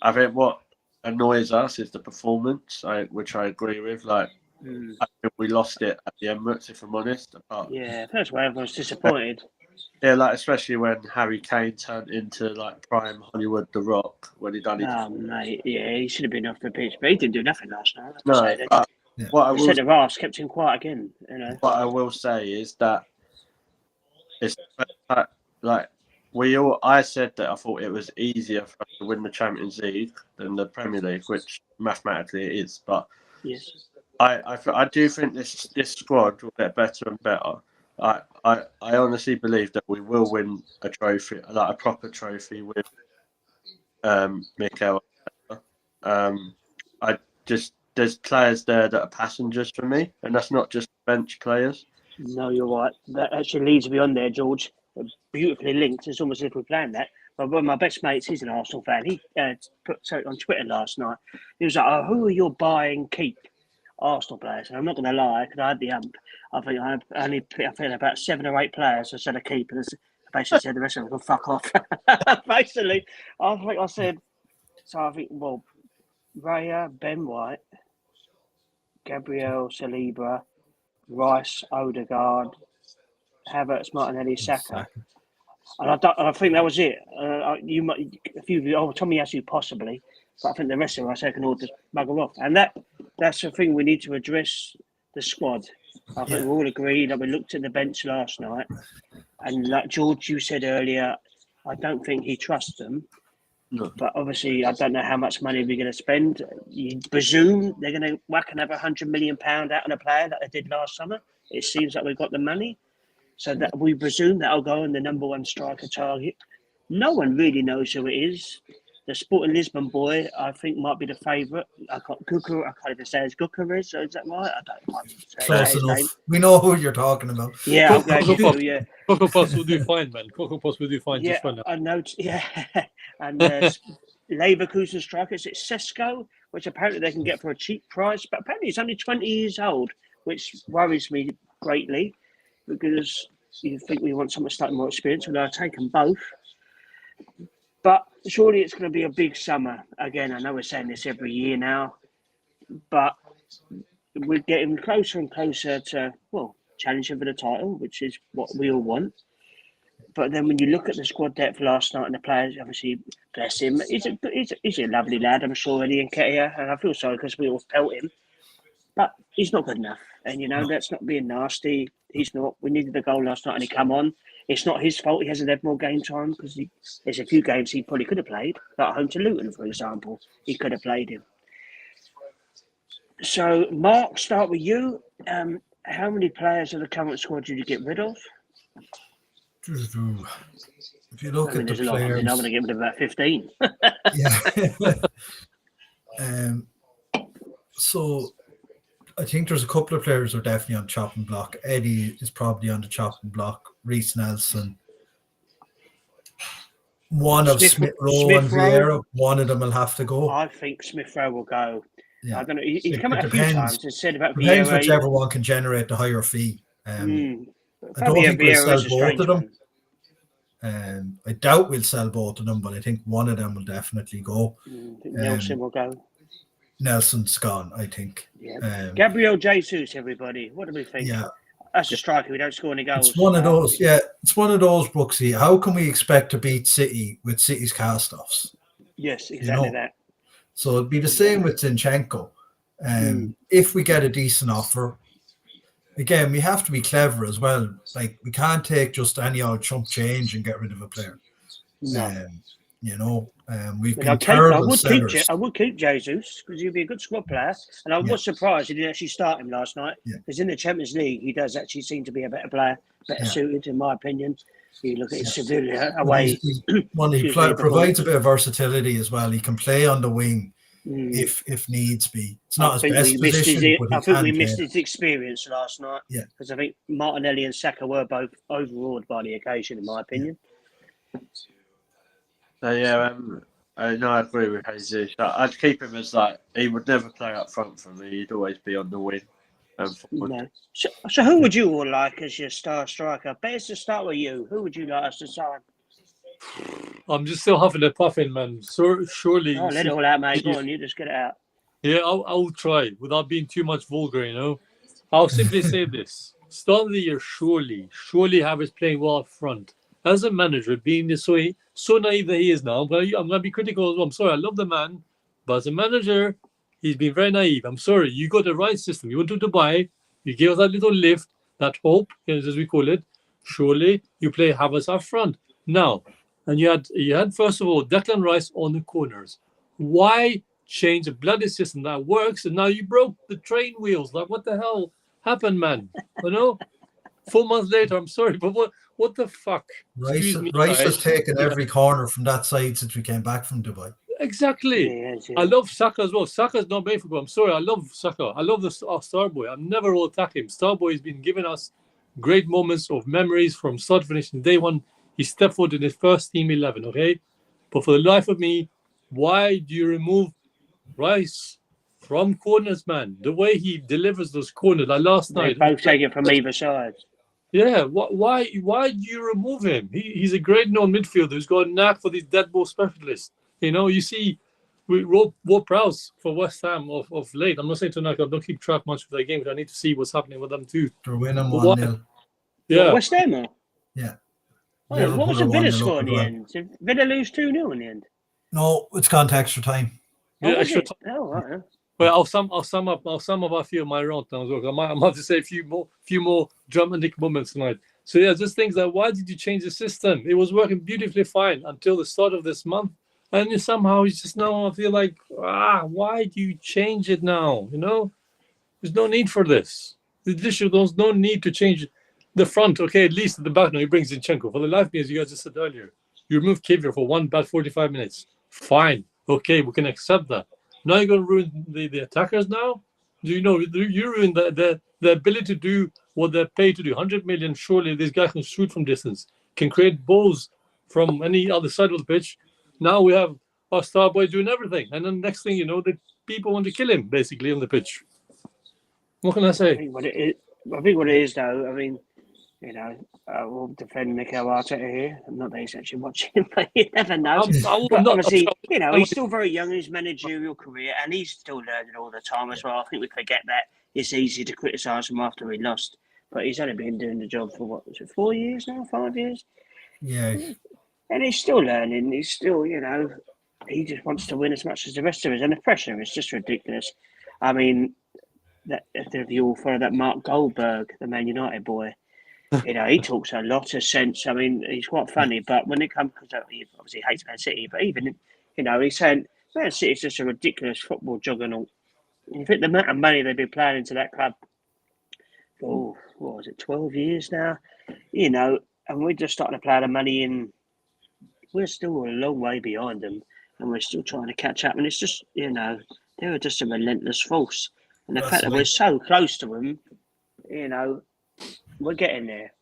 I think what annoys us is the performance, which I agree with. Like, I think we lost it at the Emirates, if I'm honest. Yeah, that's why everyone's disappointed. Yeah, like, especially when Harry Kane turned into like prime Hollywood The Rock when he done it. Oh, mate, yeah, he should have been off the pitch, but he didn't do nothing last night. No, but what I will said the Rafts kept him quiet again. You know. What I will say is that it's like I said that I thought it was easier for us to win the Champions League than the Premier League, which mathematically it is. But yes, I do think this squad will get better and better. I honestly believe that we will win a trophy, like a proper trophy with Mikel. There's players there that are passengers for me, and that's not just bench players. No, you're right. That actually leads me on there, George. Beautifully linked. It's almost as if we planned that. But one of my best mates, he's an Arsenal fan. He put something on Twitter last night. He was like, "Oh, who are your buy and keep Arsenal players?" And I'm not going to lie, because I had the ump. I think I think about 7 or 8 players I said a keep, and I basically said the rest of them can fuck off. Basically, I think I said. So I think, well, Raya, Ben White, Gabriel Saliba, Rice, Odegaard, Havertz, Martinelli, Saka. And I think that was it. You might, a few of you, Tomiyasu possibly, but I think the rest of us can all just bugger off. And that's the thing we need to address, the squad. I think we all agree that we looked at the bench last night, and like George, you said earlier, I don't think he trusts them. No. But obviously, I don't know how much money we're going to spend. You presume they're going to whack another £100 million out on a player that they did last summer. It seems like we've got the money. So that we presume that'll go on the number 1 striker target. No one really knows who it is. The Sporting Lisbon boy, I think, might be the favourite. I can't even say it's Gukaris, so is that right? I don't know. Close enough. Name. We know who you're talking about. Yeah, I'm glad you do, yeah. Coco Puffs will do fine, man. Coco Puffs will do fine. Yeah, just fine. I know. Yeah. And Leverkusen strikers, it's Sesko, which apparently they can get for a cheap price. But apparently he's only 20 years old, which worries me greatly. Because you think we want someone slightly more experienced, and I've taken both. But surely it's going to be a big summer. Again, I know we're saying this every year now, but we're getting closer and closer to, well, challenging for the title, which is what we all want. But then when you look at the squad depth last night and the players, obviously, bless him, he's a lovely lad, I'm sure, Eddie Nketiah, and I feel sorry because we all felt him. But he's not good enough. And, that's not being nasty. He's not. We needed the goal last night and he come on. It's not his fault he hasn't had more game time because there's a few games he probably could have played, like at home to Luton, for example. He could have played him. So, Mark, start with you. How many players of the current squad did you get rid of? If you look at the there's players, I'm going to get rid of about 15. yeah. So I think there's a couple of players who are definitely on chopping block. Eddie is probably on the chopping block. Reece Nelson. One of Smith Rowe and Vieira. One of them will have to go. I think Smith Rowe will go. Yeah. I don't know. He's come out a few times and said about depends Vieira. whichever one can generate the higher fee. I don't think Vieira we'll sell both of them. I doubt we'll sell both of them, but I think one of them will definitely go. Nelson will go. Nelson's gone, I think. Yeah. Gabriel Jesus, everybody. What do we think? Yeah. That's a striker. We don't score any goals. It's one of those, it's one of those, Brooksy. How can we expect to beat City with City's cast-offs? Yes, exactly that. So it'd be the same with Zinchenko. If we get a decent offer, again, we have to be clever as well. Like, we can't take just any old chump change and get rid of a player. No. We've been terrible sellers. I would keep Jesus because he'd be a good squad player. And I was surprised he didn't actually start him last night. Because in the Champions League, he does actually seem to be a better player, better suited, in my opinion. You look at Sevilla away. He provides a bit of versatility as well. He can play on the wing if needs be. It's not his best position. I think we missed his experience last night. Yeah. Because I think Martinelli and Saka were both overawed by the occasion, in my opinion. So, I agree with Jesus. I'd keep him as he would never play up front for me. He'd always be on the wing. No. So who would you all like as your star striker? Best to start with you. Who would you like us to sign? I'm just still huffing and puffing, man. So surely. Oh, let it all out, mate. Go on, you just get it out. Yeah, I'll try without being too much vulgar, I'll simply say this. Start of the year, surely Havertz playing well up front. As a manager, being this way, so naive that he is now, I'm going to be critical as well. I'm sorry, I love the man. But as a manager, he's been very naive. I'm sorry. You got the right system. You went to Dubai. You gave us that little lift, that hope, as we call it. Surely you play Havertz up front. Now, and you had first of all, Declan Rice on the corners. Why change a bloody system that works and now you broke the train wheels? Like, what the hell happened, man? 4 months later, I'm sorry, but what the fuck? Rice has taken every corner from that side since we came back from Dubai. Exactly. Yeah. I love Saka as well. Saka's not made for goal. I'm sorry. I love Saka. I love our Starboy. I'm never will attack him. Starboy has been giving us great moments of memories from start to finish. Day one, he stepped forward in his first team 11, okay? But for the life of me, why do you remove Rice from corners, man? The way he delivers those corners, like last night. Both take it from either side. Yeah, why do you remove him? He's a great known midfielder who's got a knack for these dead ball specialists. You see, we Ward-Prowse for West Ham of late. I'm not saying tonight, I don't keep track much of their games. I need to see what's happening with them too. They're winning 1-0. Yeah. West Ham? Yeah. Oh, what was the Villa score in the end? Did Villa lose 2-0 in the end? No, it's gone to extra time. Yeah, extra time. Oh, right. Well, I'll sum up a few of my rant now as well. I might have to say a few more dramatic moments tonight. So yeah, just things like, why did you change the system? It was working beautifully fine until the start of this month, and somehow it's just now I feel like, why do you change it now? There's no need for this. There's no need to change the front. Okay, at least at the back now he brings Zinchenko. For the life of me, as you guys just said earlier, you remove Kivior for one bad 45 minutes. Fine, okay, we can accept that. Now you're going to ruin the attackers now? You ruin the ability to do what they're paid to do. 100 million, surely this guy can shoot from distance, can create balls from any other side of the pitch. Now we have our star boy doing everything. And then next thing you know, the people want to kill him, basically, on the pitch. What can I say? I think what it is, though, we'll defend Mikel Arteta here. Not that he's actually watching, but you never know. I'm But not. obviously, he's still very young in his managerial career, and he's still learning all the time as well. I think we forget that it's easy to criticise him after he lost, but he's only been doing the job for what was it, 4 years now, 5 years? Yeah. And he's still learning. He's still, he just wants to win as much as the rest of us, and the pressure is just ridiculous. I mean, if you all follow that Mark Goldberg, the Man United boy. He talks a lot of sense. I mean, he's quite funny, but when it comes, because he obviously hates Man City, but even, he's saying Man City's just a ridiculous football juggernaut. You think the amount of money they've been playing into that club for, what was it, 12 years now? And we're just starting to play the money in. We're still a long way behind them, and we're still trying to catch up. And it's just, they're just a relentless force. And the fact that we're so close to them, we're getting there.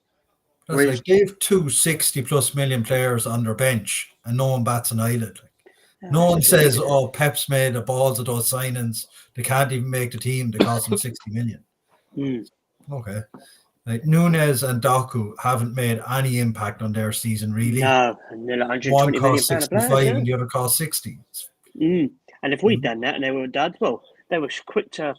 They gave 260+ million players on their bench, and no one bats an eyelid. No one says, "Oh, Pep's made the balls of those signings. They can't even make the team. They cost them 60 million." Okay. Like Nunes and Doku haven't made any impact on their season, really. No, and they're like 120 one million cost pound 65 players, and the other cost 60. And if we'd done that and they were done, well, they were quick to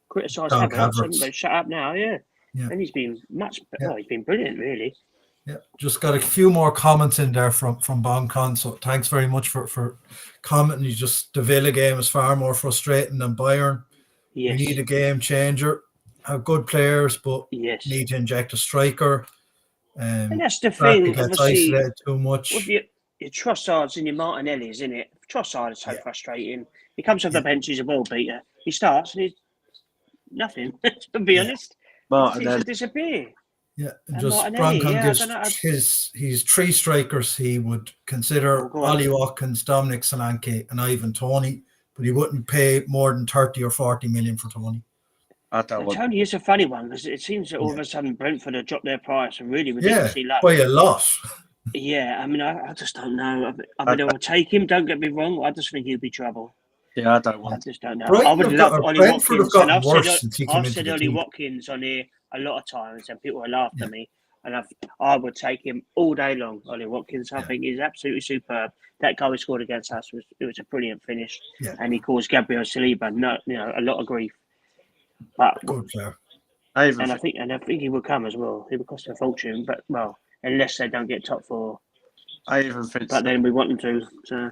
criticise Havertz, and they shut up now, And he's been he's been brilliant, really. Yeah, just got a few more comments in there from Boncon. So thanks very much for commenting. The Villa game is far more frustrating than Bayern. Yes. We need a game changer. Have good players, but need to inject a striker. And that's the thing. Gets obviously, isolated too much. With your Trossards and your Martinellis, isn't it? Trossard is so frustrating. He comes off the bench, he's a ball beater. He starts and he's nothing. To be honest, he seems to disappear. Yeah, and just Broncon gives his 3 strikers. He would consider Ollie Watkins, Dominic Solanke, and Ivan Toney, but he wouldn't pay more than 30 or 40 million for Toney. Toney is a funny one because it seems that all of a sudden Brentford have dropped their price and really ridiculously low. By a lot. Yeah, I mean, I just don't know. I mean, I'll take him. Don't get me wrong. I just think he'll be trouble. Yeah, I don't want. I just don't know. Brighton I would love Ollie Watkins, and I've said Ollie Watkins on here a lot of times, and people have laughed at me. And I would take him all day long. Ollie Watkins, I think he's absolutely superb. That goal he scored against us was a brilliant finish, and he caused Gabriel Saliba a lot of grief. But good player. I think he will come as well. He will cost a fortune, but unless they don't get top 4. I even think. But then we want them to. So.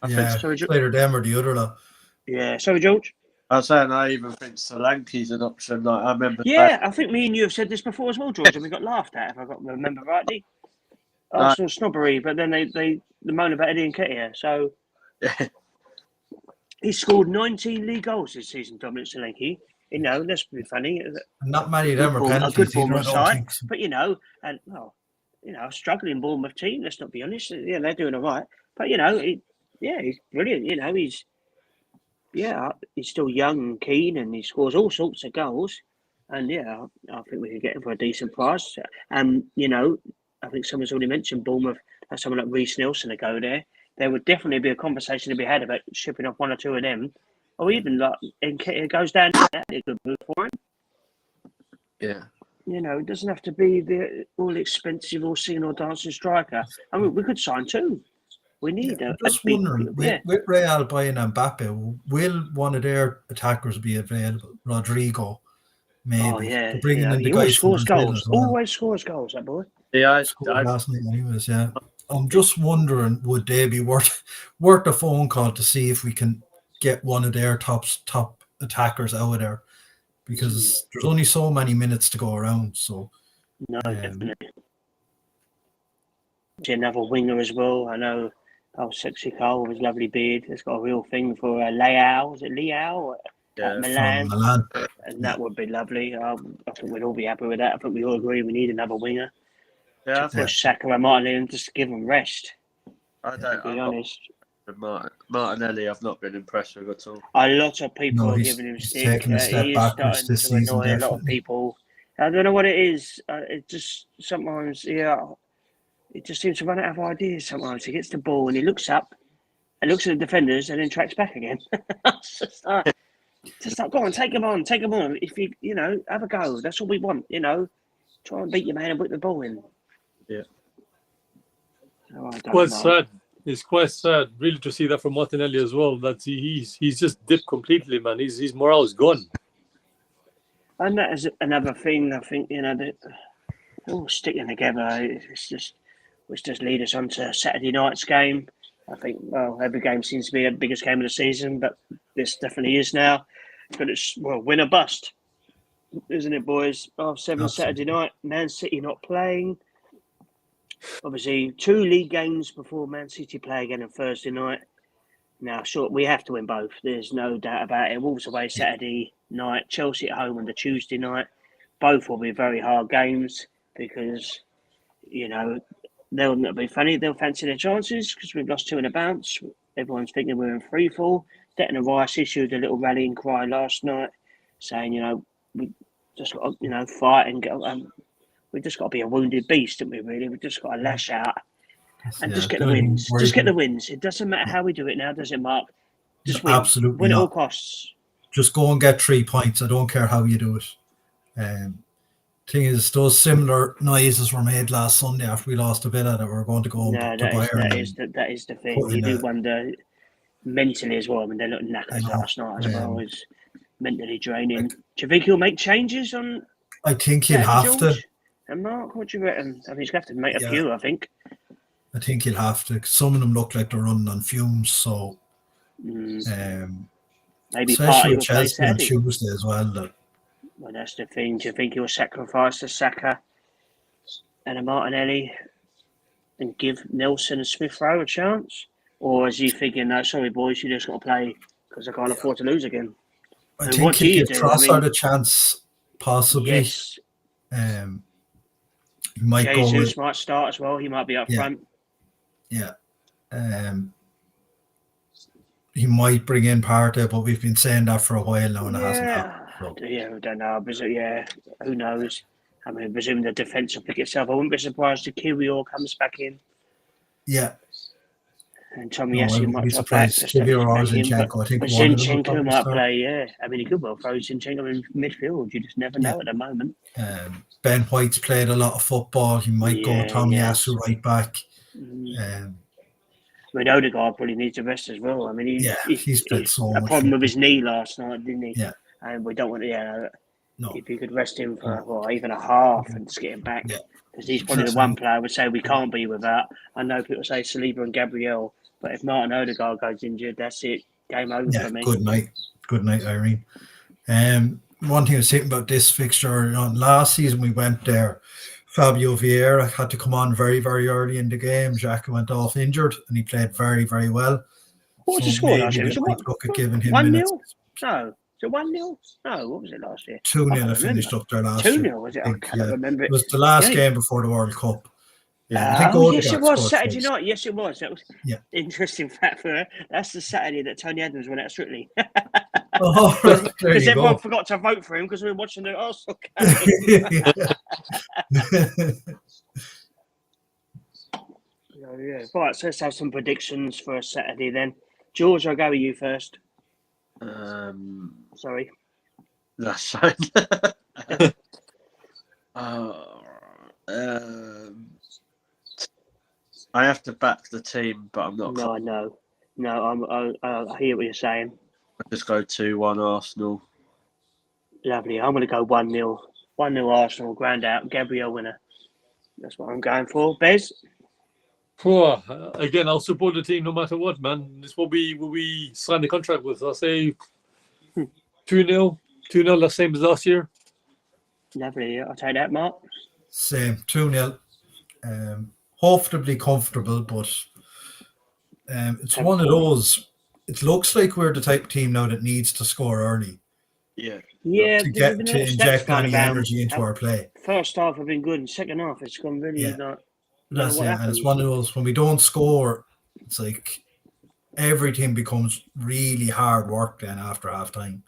Either them or the other lot. Yeah. Sorry, George. I was saying I even think Solanke's an option. Like I remember. Yeah, I think me and you have said this before as well, George, and we got laughed at if I remember rightly. Arsenal snobbery, but then they moan about Eddie Nketiah. So he scored 19 league goals this season, Dominic Solanke. That's pretty funny. Not many of them are penalties. A good Bournemouth side, but a struggling Bournemouth team. Let's not be honest. Yeah, they're doing all right, but he's brilliant. He's still young and keen, and he scores all sorts of goals. And I think we can get him for a decent price. And I think someone's already mentioned Bournemouth. Has someone like Reece Nelson to go there. There would definitely be a conversation to be had about shipping off 1 or 2 of them. Or even like Nketiah goes down, that'd be a good move for him. Yeah. It doesn't have to be the all expensive or singing or dancing striker. I mean, we could sign 2. We need I'm just wondering, with Real buying Mbappe, will one of their attackers be available? Rodrigo, maybe. Oh, yeah. Bringing in the he guy always scores goals. Well. Always scores goals, that boy. Yeah, I last night anyways, I'm just wondering, would they be worth a phone call to see if we can get one of their top attackers out of there? Because there's only so many minutes to go around. So no, definitely. Another winger as well. I know. Sexy Karl with his lovely beard. It's got a real thing for Leao. Is it Leao? Milan. And that would be lovely. I think we'd all be happy with that. I think we all agree we need another winger. Yeah, to push Saka and Martinelli and just give them rest. To be honest. Martinelli, I've not been impressed with at all. A lot of people are giving him stick. Taking a step backwards this season. A lot of people. I don't know what it is. It just sometimes, it just seems to run out of ideas sometimes. He gets the ball and he looks up and looks at the defenders and then tracks back again. just like, go on, take him on. If you, have a go. That's all we want, Try and beat your man and whip the ball in. Yeah. Oh, I don't Quite know. sad. It's quite sad, really, to see that from Martinelli as well. That he's just dipped completely, man. His morale is gone. And that is another thing. I think that all sticking together. Which just lead us on to Saturday night's game. I think every game seems to be the biggest game of the season, but this definitely is now. But it's win or bust, isn't it, boys? 7 Absolutely. Saturday night. Man City not playing. Obviously, 2 league games before Man City play again on Thursday night. Now, sure, we have to win both. There's no doubt about it. Wolves away Saturday night, Chelsea at home on the Tuesday night. Both will be very hard games because, they'll not be funny. They'll fancy their chances because we've lost 2 in a bounce. Everyone's thinking we're in free fall. Declan Rice issued a little rallying cry last night saying, we just got to, fight and get. We've just got to be a wounded beast, haven't we, really? We've just got to lash out and just get the wins. Just get the wins. It doesn't matter how we do it now, does it, Mark? Just win. Absolutely win at not. all costs. Just go and get 3 points. I don't care how you do it. Thing is, those similar noises were made last Sunday after we lost to Villa that we're going to go to Bayern. That is the thing. You do wonder mentally as well. I mean, they looked knackered last night as well. It's mentally draining. Do you think he'll make changes on? I think he'll have to. And Mark, what do you reckon? I mean, he's going to have to make a few, I think. I think he'll have to. Some of them look like they're running on fumes, so maybe especially with Chelsea on Tuesday as well. Well, that's the thing. Do you think he'll sacrifice the Saka and a Martinelli and give Nelson and Smith Rowe a chance? Or is he thinking, no, sorry, boys, you just got to play because I can't afford to lose again? I think he'll give Trossard a chance, possibly. Yes. He might Jesus might start as well. He might be up front. Yeah. He might bring in Partey, but we've been saying that for a while now and it hasn't happened. So. Yeah, I don't know. But who knows? I mean, presuming the defence will pick itself. I wouldn't be surprised if Kiwior comes back in. Yeah. And Tommy Yasu might be drop back. Kiwior or Zinchenko. I think Zinchenko might play, yeah. I mean, he could well throw Zinchenko in midfield. You just never know at the moment. Ben White's played a lot of football. He might go Tommy Yasu right back. I mean, Odegaard probably needs a rest as well. I mean, he's played so much. A problem with his knee last night, didn't he? Yeah. And we don't want to, no. If you could rest him for even a half and just get him back. Because he's probably the one player I would say we can't be without. I know people say Saliba and Gabriel, but if Martin Odegaard goes injured, that's it. Game over for me. Good night, Irene. One thing I was thinking about this fixture, last season we went there. Fabio Vieira had to come on very, very early in the game. Xhaka went off injured and he played very, very well. What was the score last year? Look at giving him 1-0? minutes. No. Was it 1-0? No, what was it last year? 2-0 I finished up there last year. 2-0, was it? I can't remember it. It was the last game before the World Cup. Yeah, yes, it was Saturday night. Yes, it was. That was interesting fact for her. That's the Saturday that Tony Adams went out Strictly. Because everyone forgot to vote for him because we were watching the Arsenal game. Right, so let's have some predictions for a Saturday then. George, I'll go with you first. Sorry. That's fine. I have to back the team, but I'm not. No, I know. No, I hear what you're saying. I'll just go 2-1 Arsenal. Lovely. I'm going to go 1-0. 1-0 Arsenal, grand out. Gabriel winner. That's what I'm going for. Bez? Again, I'll support the team no matter what, man. This will be what we signed the contract with. I'll say 2-0. 2-0, the same as last year. Lovely. I'll take that, Mark. Same. 2-0. Hopefully comfortable, but it's one of those. It looks like we're the type of team now that needs to score early. Yeah. To inject any energy into our play. First half have been good, and second half it's gone really not. That's it. And it's one of those when we don't score, it's like everything becomes really hard work then after half time.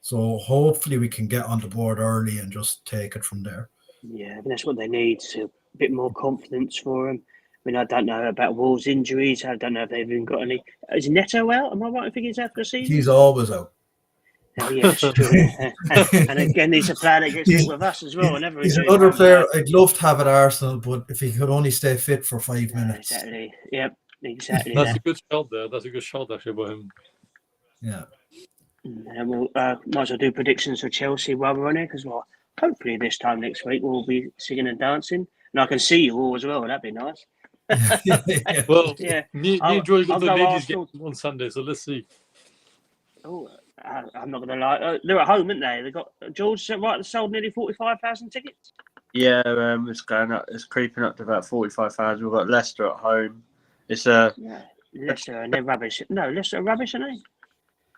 So hopefully we can get on the board early and just take it from there. Yeah, that's what they need. So a bit more confidence for them. I mean, I don't know about Wolves' injuries. I don't know if they've even got any. Is Neto out? Am I right in thinking he's out for the season? He's always out. Oh, yes, true. And again, he's a player that gets fit with us as well. Whenever He's another player I'd love to have at Arsenal, but if he could only stay fit for 5 minutes. Exactly. Yep. Exactly. That's a good shot there. That's a good shot actually by him. Yeah. And we'll might as well do predictions for Chelsea while we're on here, because hopefully this time next week we'll be singing and dancing, and I can see you all as well. That'd be nice. Yeah. Well, Yeah. me and George got I'll the go ladies Arsenal. game on Sunday, so let's see. Oh, I'm not going to lie. They're at home, aren't they? They got George right. They sold nearly 45,000 tickets. Yeah, it's going up. It's creeping up to about 45,000. We've got Leicester at home. It's Yeah. Leicester and they're rubbish. No, Leicester are rubbish, aren't they?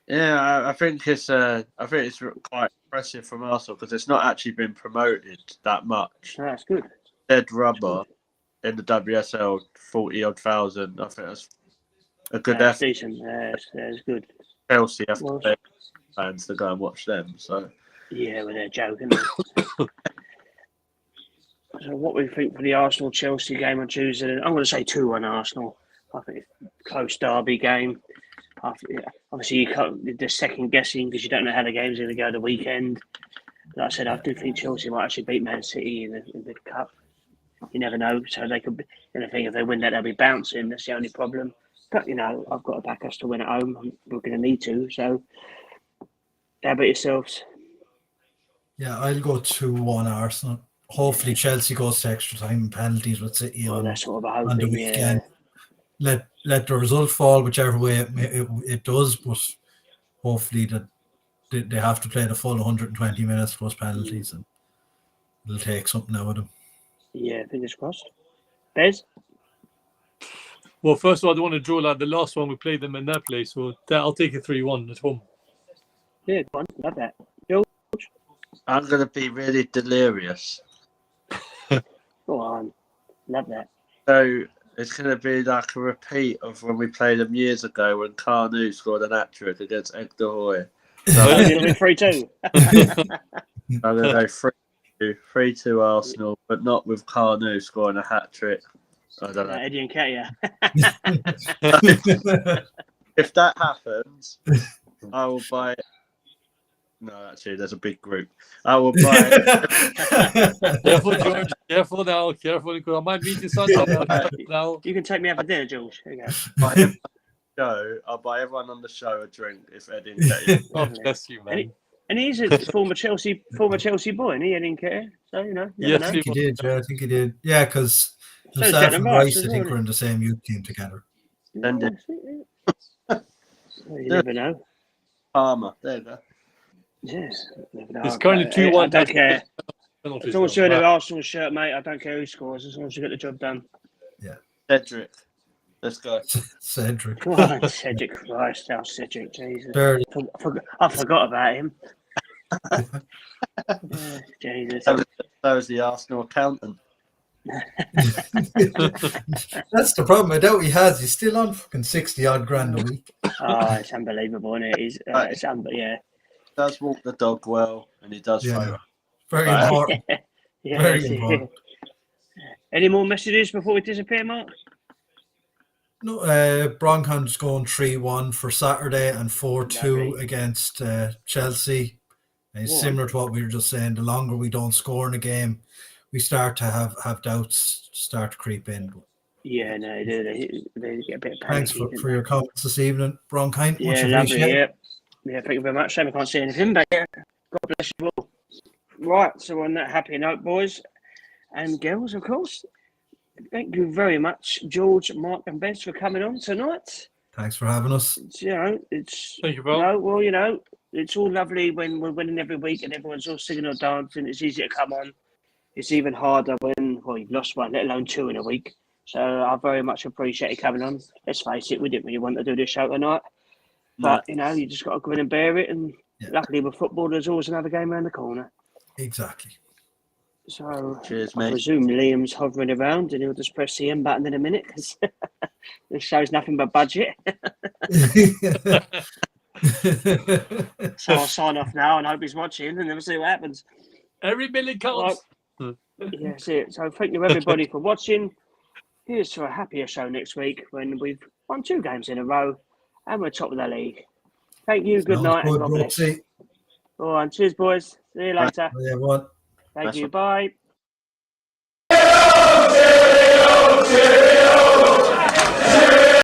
Yeah, I think it's quite impressive from Arsenal because it's not actually been promoted that much. No, that's good. Dead rubber in the WSL, 40-odd thousand. I think that's a good That's effort. decent. That's good. Chelsea have Well, to pay fans to go and watch them. So yeah, well, they're joking. So what we think for the Arsenal-Chelsea game on Tuesday? I'm going to say 2-1 Arsenal. I think it's a close derby game. Obviously, you can't the second guessing because you don't know how the game's going to go the weekend. Like I said, I do think Chelsea might actually beat Man City in the cup. You never know. So they could be, and I think if they win that, they'll be bouncing. That's the only problem. But, I've got to back us to win at home. We're going to need to. So, how about yourselves? Yeah, I'll go 2-1 Arsenal. Hopefully Chelsea goes to extra time and penalties with City That's sort of a on the hoping, weekend. Let the result fall whichever way it does, but hopefully that they have to play the full 120 minutes plus penalties, and it'll take something out of them. Yeah, fingers crossed. Bez? Well, first of all, I don't want to draw like the last one we played them in their place, so I'll take a 3-1 at home. Yeah, go on. Love that. I'm going to be really delirious. Go on. Love that. So it's going to be like a repeat of when we played them years ago when Karl scored an hat-trick against Egg de Hoy. So it'll be 3-2. I'm going to go 3-2 Arsenal, but not with Karl scoring a hat-trick. I don't know. Eddie and Katia. If that happens, I will buy... No, actually, there's a big group. I will buy... Careful, George. Careful now. Careful, because I might meet you Sunday now. You can take me out for dinner, George. There you go. I'll buy everyone on the show a drink if Eddie and Katie. Oh, bless you, man. And he's a former Chelsea boy, isn't he? Eddie and Katia. So, Yes, I think he did. Yeah, I think he did. Yeah, because himself and Rice, I think, were in the same youth team together. And Well, you never know. Palmer, there you go. Yes. Never know. It's currently 2-1. I don't care. Penalties, As long as you're in an Arsenal shirt, mate, I don't care who scores, as long as you get the job done. Cedric. Let's go. Cedric. Come on, Cedric Christ, how Cedric, Jesus. Barely. I forgot about him. Jesus. That was the Arsenal accountant. That's the problem. I doubt he has. He's still on fucking 60-odd grand a week. Oh, it's unbelievable, isn't it? Yeah. He does walk the dog well, and he does throw. Very important. Yeah, Very important. Any more messages before we disappear, Mark? No, Broncos going 3-1 for Saturday and 4-2 against Chelsea. And similar to what we were just saying, the longer we don't score in a game, we start to have doubts start to creep in. Yeah, no, they do. They get a bit of Thanks for your comments this evening, Bronkhine. Yeah, lovely. Yeah, thank you very much. Shame I can't see anything, but yeah, God bless you all. Right, so on that happy note, boys and girls, of course, thank you very much, George, Mark, and Bez, for coming on tonight. Thanks for having us. It's Thank you, bro. It's all lovely when we're winning every week and everyone's all singing or dancing. It's easy to come on. It's even harder when you've lost one, let alone two in a week. So I very much appreciate you coming on. Let's face it, we didn't really want to do this show tonight. But, you just got to go in and bear it. And luckily with football, there's always another game around the corner. Exactly. So Cheers, I mate. presume Liam's hovering around and he'll just press the M button in a minute because this show's nothing but budget. So I'll sign off now and hope he's watching and then we'll see what happens. Every minute counts. Yeah, that's it. So thank you everybody for watching. Here's to a happier show next week when we've won 2 games in a row and we're top of the league. Thank you. Good night and God bless. All right, cheers, boys. See you later. Yeah, what? Thank Nice you. one. Bye.